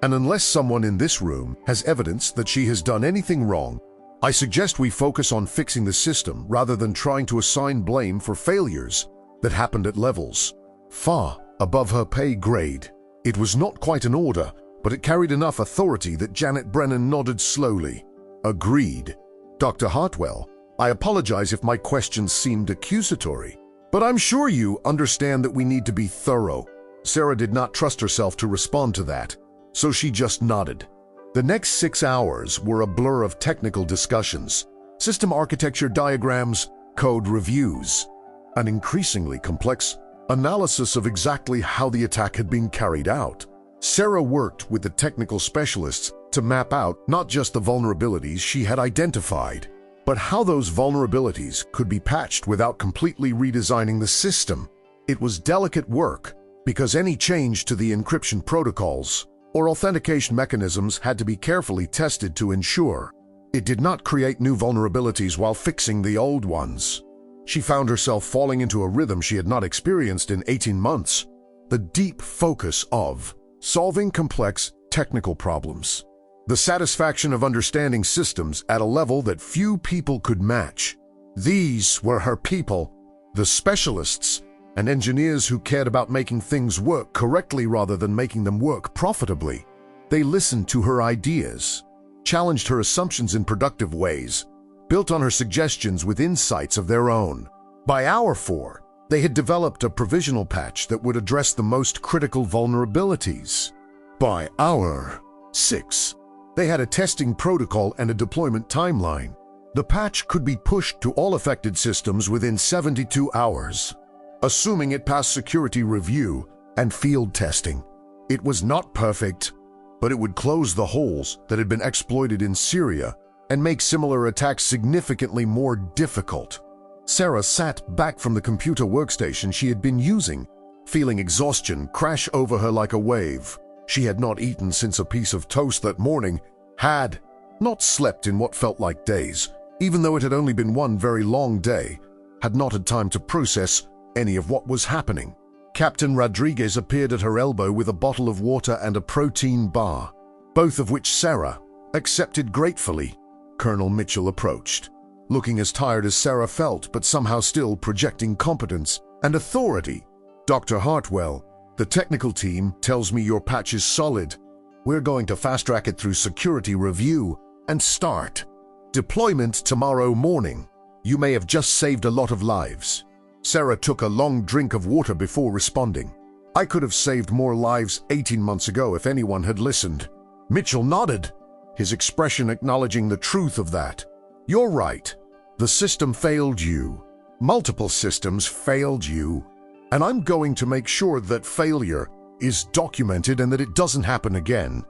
And unless someone in this room has evidence that she has done anything wrong, I suggest we focus on fixing the system rather than trying to assign blame for failures that happened at levels far above her pay grade. It was not quite an order, but it carried enough authority that Janet Brennan nodded slowly. Agreed. Dr. Hartwell, I apologize if my questions seemed accusatory, but I'm sure you understand that we need to be thorough. Sarah did not trust herself to respond to that, so she just nodded. The next 6 hours were a blur of technical discussions, system architecture diagrams, code reviews, an increasingly complex analysis of exactly how the attack had been carried out. Sarah worked with the technical specialists to map out not just the vulnerabilities she had identified, but how those vulnerabilities could be patched without completely redesigning the system. It was delicate work because any change to the encryption protocols or authentication mechanisms had to be carefully tested to ensure it did not create new vulnerabilities while fixing the old ones. She found herself falling into a rhythm she had not experienced in 18 months, the deep focus of solving complex technical problems. The satisfaction of understanding systems at a level that few people could match. These were her people, the specialists and engineers who cared about making things work correctly rather than making them work profitably. They listened to her ideas, challenged her assumptions in productive ways, built on her suggestions with insights of their own. By hour 4, they had developed a provisional patch that would address the most critical vulnerabilities. By hour 6, they had a testing protocol and a deployment timeline. The patch could be pushed to all affected systems within 72 hours, assuming it passed security review and field testing. It was not perfect, but it would close the holes that had been exploited in Syria and make similar attacks significantly more difficult. Sarah sat back from the computer workstation she had been using, feeling exhaustion crash over her like a wave. She had not eaten since a piece of toast that morning, had not slept in what felt like days, even though it had only been one very long day, had not had time to process any of what was happening. Captain Rodriguez appeared at her elbow with a bottle of water and a protein bar, both of which Sarah accepted gratefully. Colonel Mitchell approached, looking as tired as Sarah felt, but somehow still projecting competence and authority. "Dr. Hartwell, the technical team tells me your patch is solid. We're going to fast-track it through security review and start deployment tomorrow morning. You may have just saved a lot of lives." Sarah took a long drink of water before responding. "I could have saved more lives 18 months ago if anyone had listened." Mitchell nodded, his expression acknowledging the truth of that. "You're right. The system failed you. Multiple systems failed you. And I'm going to make sure that failure is documented and that it doesn't happen again.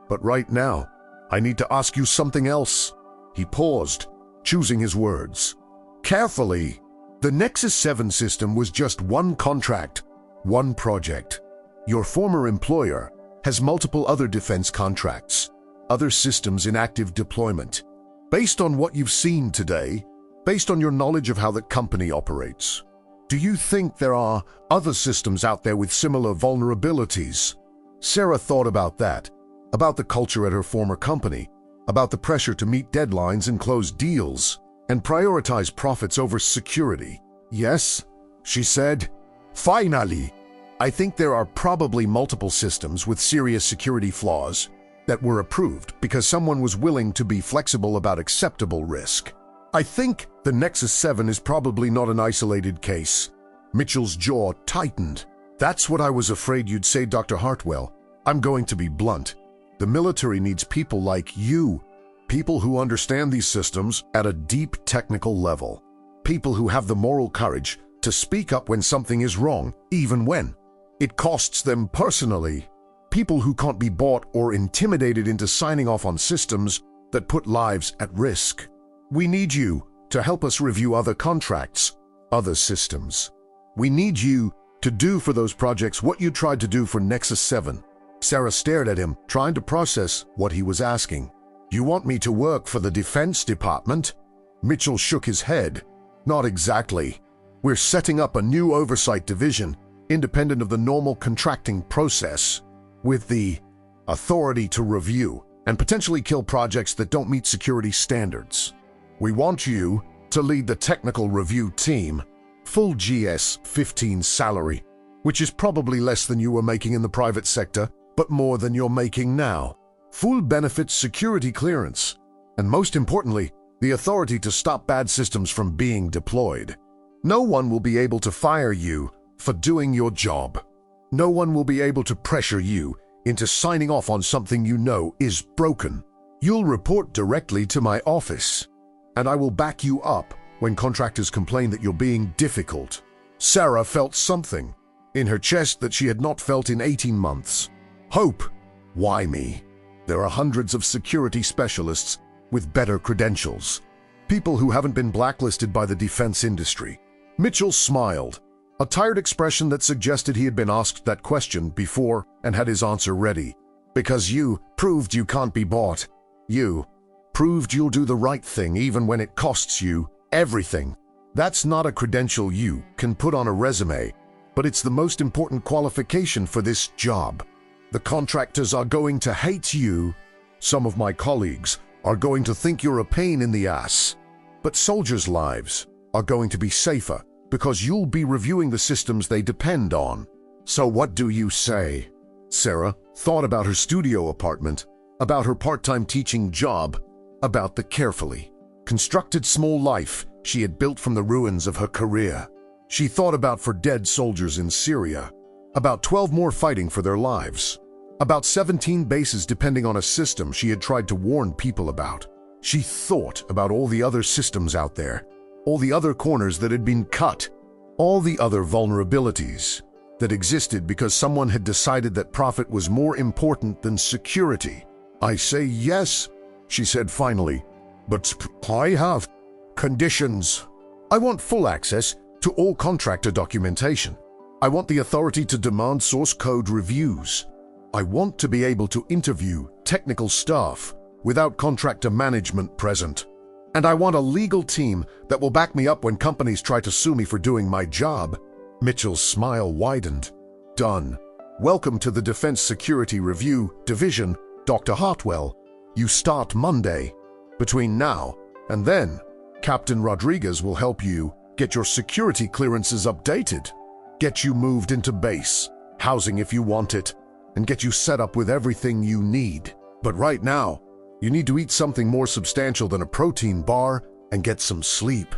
But right now, I need to ask you something else." He paused, choosing his words carefully. "The Nexus 7 system was just one contract, one project. Your former employer has multiple other defense contracts, other systems in active deployment. Based on what you've seen today, based on your knowledge of how the company operates, do you think there are other systems out there with similar vulnerabilities?" Sarah thought about that, about the culture at her former company, about the pressure to meet deadlines and close deals, and prioritize profits over security. "Yes," she said. "Finally, I think there are probably multiple systems with serious security flaws that were approved because someone was willing to be flexible about acceptable risk. I think the Nexus 7 is probably not an isolated case." Mitchell's jaw tightened. "That's what I was afraid you'd say, Dr. Hartwell. I'm going to be blunt. The military needs people like you, people who understand these systems at a deep technical level, people who have the moral courage to speak up when something is wrong, even when it costs them personally, people who can't be bought or intimidated into signing off on systems that put lives at risk. We need you to help us review other contracts, other systems. We need you to do for those projects what you tried to do for Nexus 7. Sarah stared at him, trying to process what he was asking. "You want me to work for the Defense Department?" Mitchell shook his head. "Not exactly. We're setting up a new oversight division, independent of the normal contracting process, with the authority to review and potentially kill projects that don't meet security standards. We want you to lead the technical review team, full GS-15 salary, which is probably less than you were making in the private sector, but more than you're making now. Full benefits security clearance, and most importantly, the authority to stop bad systems from being deployed. No one will be able to fire you for doing your job. No one will be able to pressure you into signing off on something you know is broken. You'll report directly to my office, and I will back you up when contractors complain that you're being difficult." Sarah felt something in her chest that she had not felt in 18 months. Hope. Why me? There are hundreds of security specialists with better credentials, people who haven't been blacklisted by the defense industry. Mitchell smiled, a tired expression that suggested he had been asked that question before and had his answer ready. "Because you proved you can't be bought. You proved you'll do the right thing even when it costs you everything. That's not a credential you can put on a resume, but it's the most important qualification for this job. The contractors are going to hate you. Some of my colleagues are going to think you're a pain in the ass. But soldiers' lives are going to be safer because you'll be reviewing the systems they depend on. So what do you say?" Sarah thought about her studio apartment, about her part-time teaching job, about the carefully constructed small life she had built from the ruins of her career. She thought about for dead soldiers in Syria, about 12 more fighting for their lives, about 17 bases depending on a system she had tried to warn people about. She thought about all the other systems out there, all the other corners that had been cut, all the other vulnerabilities. that existed because someone had decided that profit was more important than security. "I say yes," she said finally, "but I have conditions. I want full access to all contractor documentation. I want the authority to demand source code reviews. I want to be able to interview technical staff without contractor management present. And I want a legal team that will back me up when companies try to sue me for doing my job." Mitchell's smile widened. "Done. Welcome to the Defense Security Review Division, Dr. Hartwell. You start Monday. Between now and then, Captain Rodriguez will help you get your security clearances updated, get you moved into base, housing if you want it, and get you set up with everything you need. But right now, you need to eat something more substantial than a protein bar and get some sleep.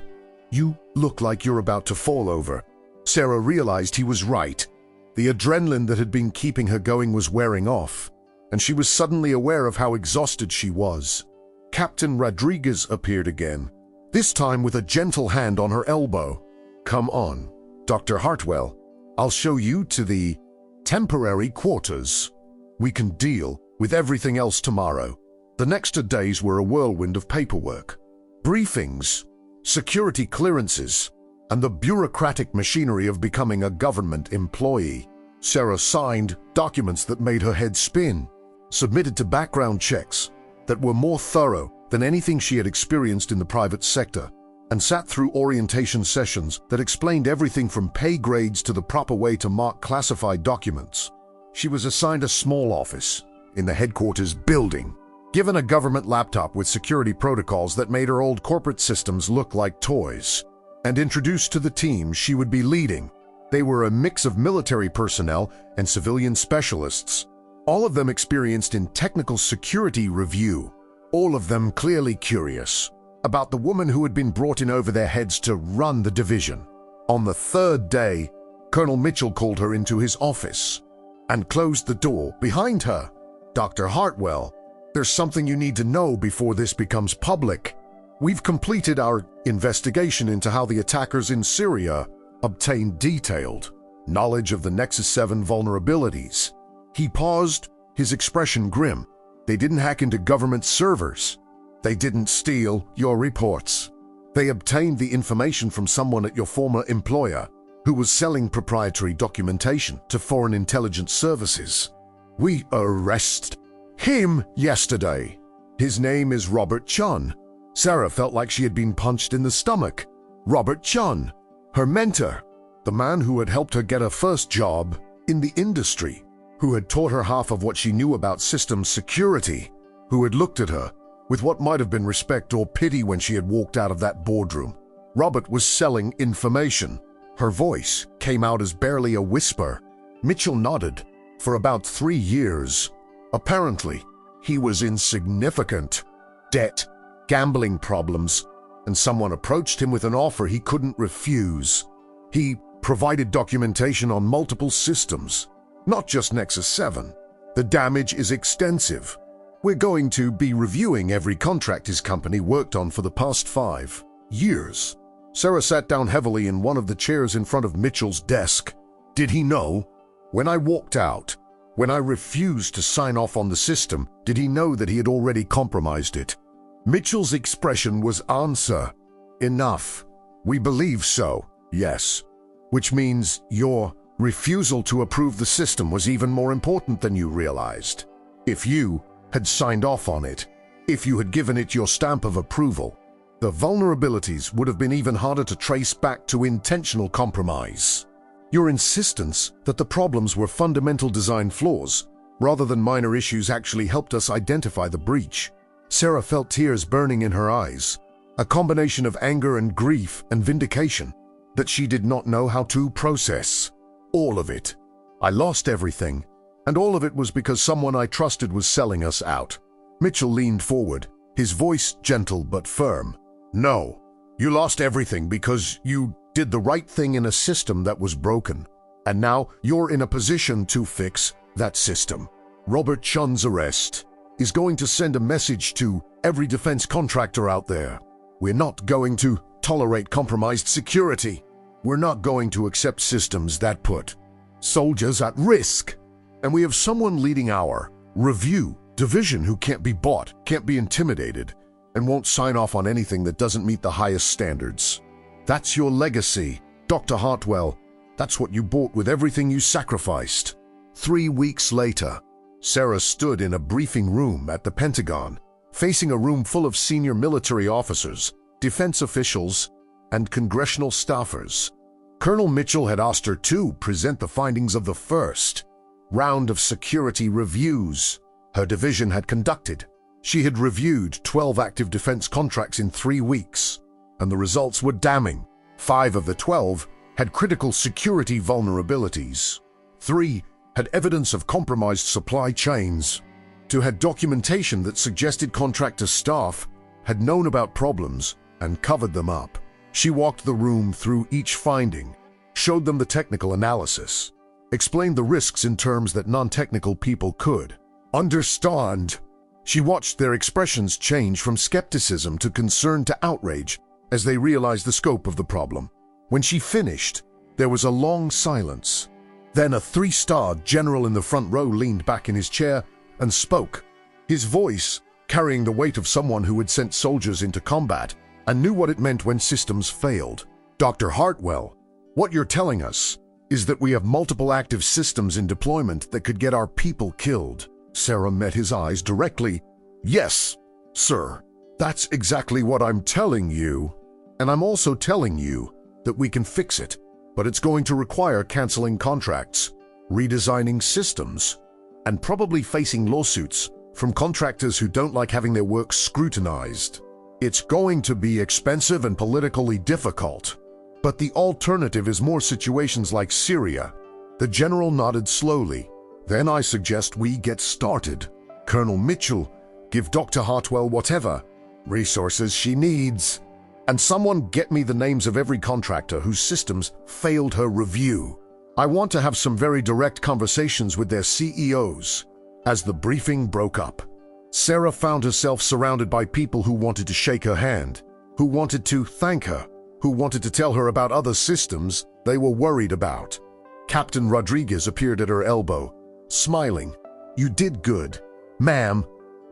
You look like you're about to fall over." Sarah realized he was right. The adrenaline that had been keeping her going was wearing off, and she was suddenly aware of how exhausted she was. Captain Rodriguez appeared again, this time with a gentle hand on her elbow. "Come on, Dr. Hartwell. I'll show you to the temporary quarters. We can deal with everything else tomorrow." The next 2 days were a whirlwind of paperwork, briefings, security clearances, and the bureaucratic machinery of becoming a government employee. Sarah signed documents that made her head spin, submitted to background checks that were more thorough than anything she had experienced in the private sector, and sat through orientation sessions that explained everything from pay grades to the proper way to mark classified documents. She was assigned a small office in the headquarters building, given a government laptop with security protocols that made her old corporate systems look like toys, and introduced to the team she would be leading. They were a mix of military personnel and civilian specialists, all of them experienced in technical security review, all of them clearly curious about the woman who had been brought in over their heads to run the division. On the 3rd day, Colonel Mitchell called her into his office and closed the door behind her. "Dr. Hartwell, there's something you need to know before this becomes public. We've completed our investigation into how the attackers in Syria obtained detailed knowledge of the Nexus 7 vulnerabilities." He paused, his expression grim. "They didn't hack into government servers. They didn't steal your reports. They obtained the information from someone at your former employer who was selling proprietary documentation to foreign intelligence services. We arrested him yesterday. His name is Robert Chun." Sarah felt like she had been punched in the stomach. Robert Chun, her mentor, the man who had helped her get her first job in the industry, who had taught her half of what she knew about systems security, who had looked at her with what might have been respect or pity when she had walked out of that boardroom. Robert was selling information. Her voice came out as barely a whisper. Mitchell nodded. For about 3 years, apparently, he was in significant debt, gambling problems, and someone approached him with an offer he couldn't refuse. He provided documentation on multiple systems, not just Nexus 7. "The damage is extensive. We're going to be reviewing every contract his company worked on for the past 5 years. Sarah sat down heavily in one of the chairs in front of Mitchell's desk. Did he know? When I walked out, when I refused to sign off on the system, did he know that he had already compromised it? Mitchell's expression was answer. Enough. We believe so, yes. Which means your refusal to approve the system was even more important than you realized. If you had signed off on it, if you had given it your stamp of approval, the vulnerabilities would have been even harder to trace back to intentional compromise. Your insistence that the problems were fundamental design flaws, rather than minor issues, actually helped us identify the breach. Sarah felt tears burning in her eyes, a combination of anger and grief and vindication that she did not know how to process. All of it. I lost everything, and all of it was because someone I trusted was selling us out. Mitchell leaned forward, his voice gentle but firm. No, you lost everything because you did the right thing in a system that was broken, and now you're in a position to fix that system. Robert Chun's arrest is going to send a message to every defense contractor out there. We're not going to tolerate compromised security. We're not going to accept systems that put soldiers at risk. And we have someone leading our review division who can't be bought, can't be intimidated, and won't sign off on anything that doesn't meet the highest standards. That's your legacy, Dr. Hartwell. That's what you bought with everything you sacrificed. 3 weeks later, Sarah stood in a briefing room at the Pentagon, facing a room full of senior military officers, defense officials, and congressional staffers. Colonel Mitchell had asked her to present the findings of the first round of security reviews her division had conducted. She had reviewed 12 active defense contracts in 3 weeks, and the results were damning. 5 of the 12 had critical security vulnerabilities. 3 had evidence of compromised supply chains. 2 had documentation that suggested contractor staff had known about problems and covered them up. She walked the room through each finding, showed them the technical analysis, explained the risks in terms that non-technical people could understand. She watched their expressions change from skepticism to concern to outrage as they realized the scope of the problem. When she finished, there was a long silence. Then a 3-star general in the front row leaned back in his chair and spoke, his voice carrying the weight of someone who had sent soldiers into combat and knew what it meant when systems failed. Dr. Hartwell, what you're telling us is that we have multiple active systems in deployment that could get our people killed. Sarah met his eyes directly. Yes, sir. That's exactly what I'm telling you. And I'm also telling you that we can fix it, but it's going to require canceling contracts, redesigning systems, and probably facing lawsuits from contractors who don't like having their work scrutinized. It's going to be expensive and politically difficult, but the alternative is more situations like Syria. The general nodded slowly. Then I suggest we get started. Colonel Mitchell, give Dr. Hartwell whatever resources she needs. And someone get me the names of every contractor whose systems failed her review. I want to have some very direct conversations with their CEOs. As the briefing broke up, Sarah found herself surrounded by people who wanted to shake her hand, who wanted to thank her, who wanted to tell her about other systems they were worried about. Captain Rodriguez appeared at her elbow, smiling. You did good, ma'am.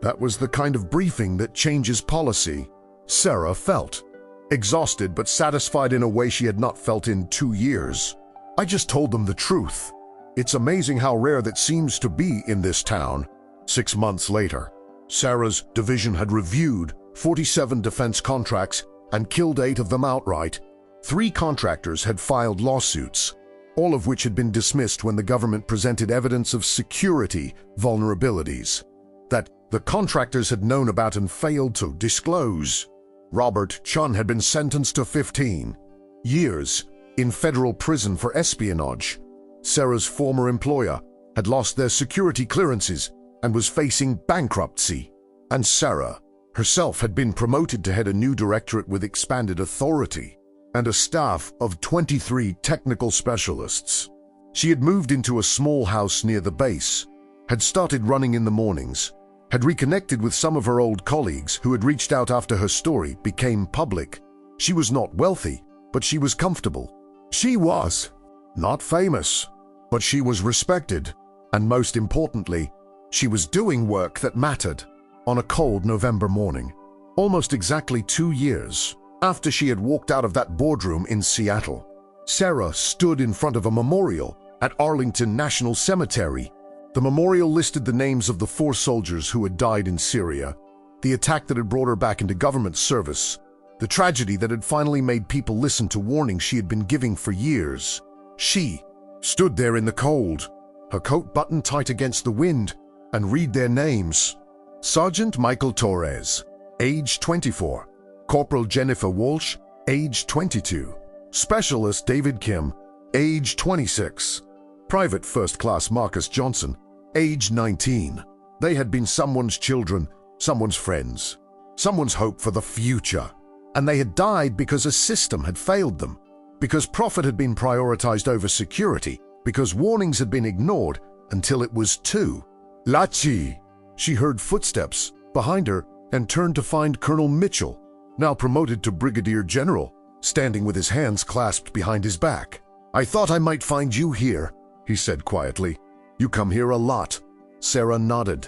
That was the kind of briefing that changes policy. Sarah felt exhausted but satisfied in a way she had not felt in 2 years. I just told them the truth. It's amazing how rare that seems to be in this town. 6 months later, Sarah's division had reviewed 47 defense contracts and killed 8 of them outright. 3 contractors had filed lawsuits, all of which had been dismissed when the government presented evidence of security vulnerabilities that the contractors had known about and failed to disclose. Robert Chun had been sentenced to 15 years in federal prison for espionage. Sarah's former employer had lost their security clearances and was facing bankruptcy. And Sarah herself had been promoted to head a new directorate with expanded authority and a staff of 23 technical specialists. She had moved into a small house near the base, had started running in the mornings, had reconnected with some of her old colleagues who had reached out after her story became public. She was not wealthy, but she was comfortable. She was not famous, but she was respected. And most importantly, she was doing work that mattered. On a cold November morning, almost exactly 2 years after she had walked out of that boardroom in Seattle, Sarah stood in front of a memorial at Arlington National Cemetery. The memorial listed the names of the 4 soldiers who had died in Syria, the attack that had brought her back into government service, the tragedy that had finally made people listen to warnings she had been giving for years. She stood there in the cold, her coat buttoned tight against the wind, and read their names. Sergeant Michael Torres, age 24. Corporal Jennifer Walsh, age 22. Specialist David Kim, age 26. Private First Class Marcus Johnson, age 19. They had been someone's children, someone's friends, someone's hope for the future. And they had died because a system had failed them, because profit had been prioritized over security, because warnings had been ignored until it was too late. She heard footsteps behind her and turned to find Colonel Mitchell, now promoted to Brigadier General, standing with his hands clasped behind his back. I thought I might find you here, he said quietly. "You come here a lot." Sarah nodded.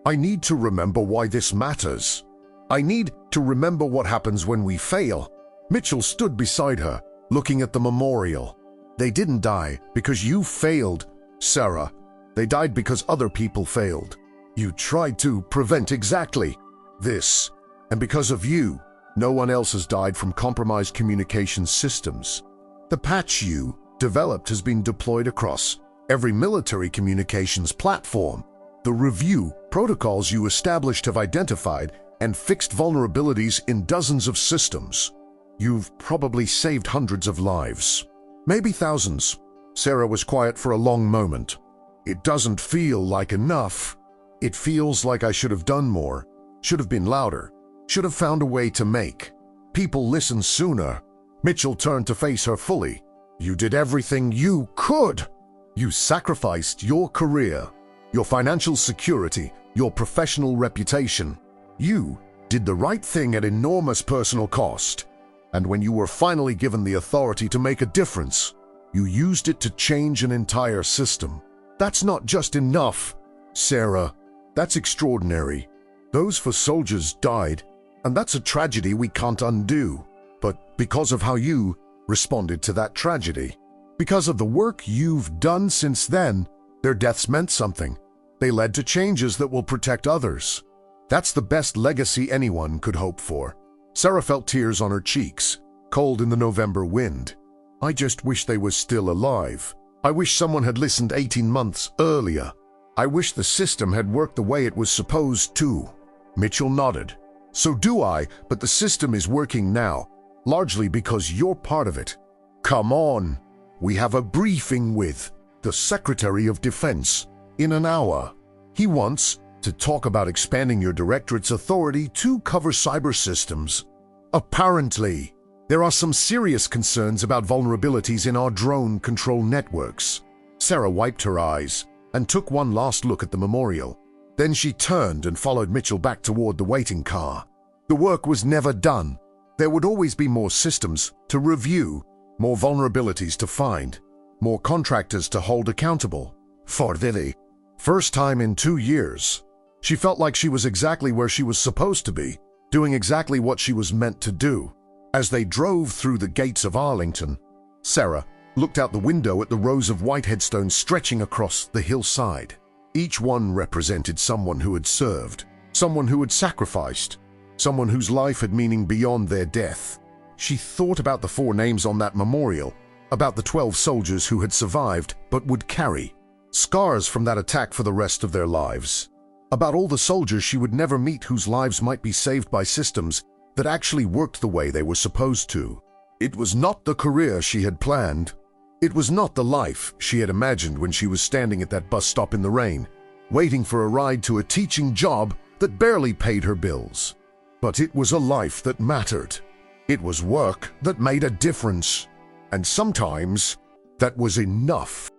"I need to remember why this matters. I need to remember what happens when we fail." Mitchell stood beside her, looking at the memorial. "They didn't die because you failed, Sarah. They died because other people failed. You tried to prevent exactly this. And because of you, no one else has died from compromised communication systems. The patch you developed has been deployed across every military communications platform. The review protocols you established have identified and fixed vulnerabilities in dozens of systems. You've probably saved hundreds of lives, maybe thousands." Sarah was quiet for a long moment. "It doesn't feel like enough. It feels like I should have done more, should have been louder, should have found a way to make people listen sooner." Mitchell turned to face her fully. "You did everything you could. You sacrificed your career, your financial security, your professional reputation. You did the right thing at enormous personal cost. And when you were finally given the authority to make a difference, you used it to change an entire system. That's not just enough, Sarah. That's extraordinary. Those four soldiers died, and that's a tragedy we can't undo. But because of how you responded to that tragedy, because of the work you've done since then, their deaths meant something. They led to changes that will protect others. That's the best legacy anyone could hope for." Sarah felt tears on her cheeks, cold in the November wind. "I just wish they were still alive. I wish someone had listened 18 months earlier. I wish the system had worked the way it was supposed to." Mitchell nodded. "So do I, but the system is working now, largely because you're part of it. Come on. We have a briefing with the Secretary of Defense in an hour. He wants to talk about expanding your directorate's authority to cover cyber systems. Apparently, there are some serious concerns about vulnerabilities in our drone control networks." Sarah wiped her eyes and took one last look at the memorial. Then she turned and followed Mitchell back toward the waiting car. The work was never done. There would always be more systems to review, more vulnerabilities to find, more contractors to hold accountable. For the first time in 2 years, she felt like she was exactly where she was supposed to be, doing exactly what she was meant to do. As they drove through the gates of Arlington, Sarah looked out the window at the rows of white headstones stretching across the hillside. Each one represented someone who had served, someone who had sacrificed, someone whose life had meaning beyond their death. She thought about the 4 names on that memorial, about the 12 soldiers who had survived but would carry scars from that attack for the rest of their lives, about all the soldiers she would never meet whose lives might be saved by systems that actually worked the way they were supposed to. It was not the career she had planned. It was not the life she had imagined when she was standing at that bus stop in the rain, waiting for a ride to a teaching job that barely paid her bills. But it was a life that mattered. It was work that made a difference. And sometimes that was enough.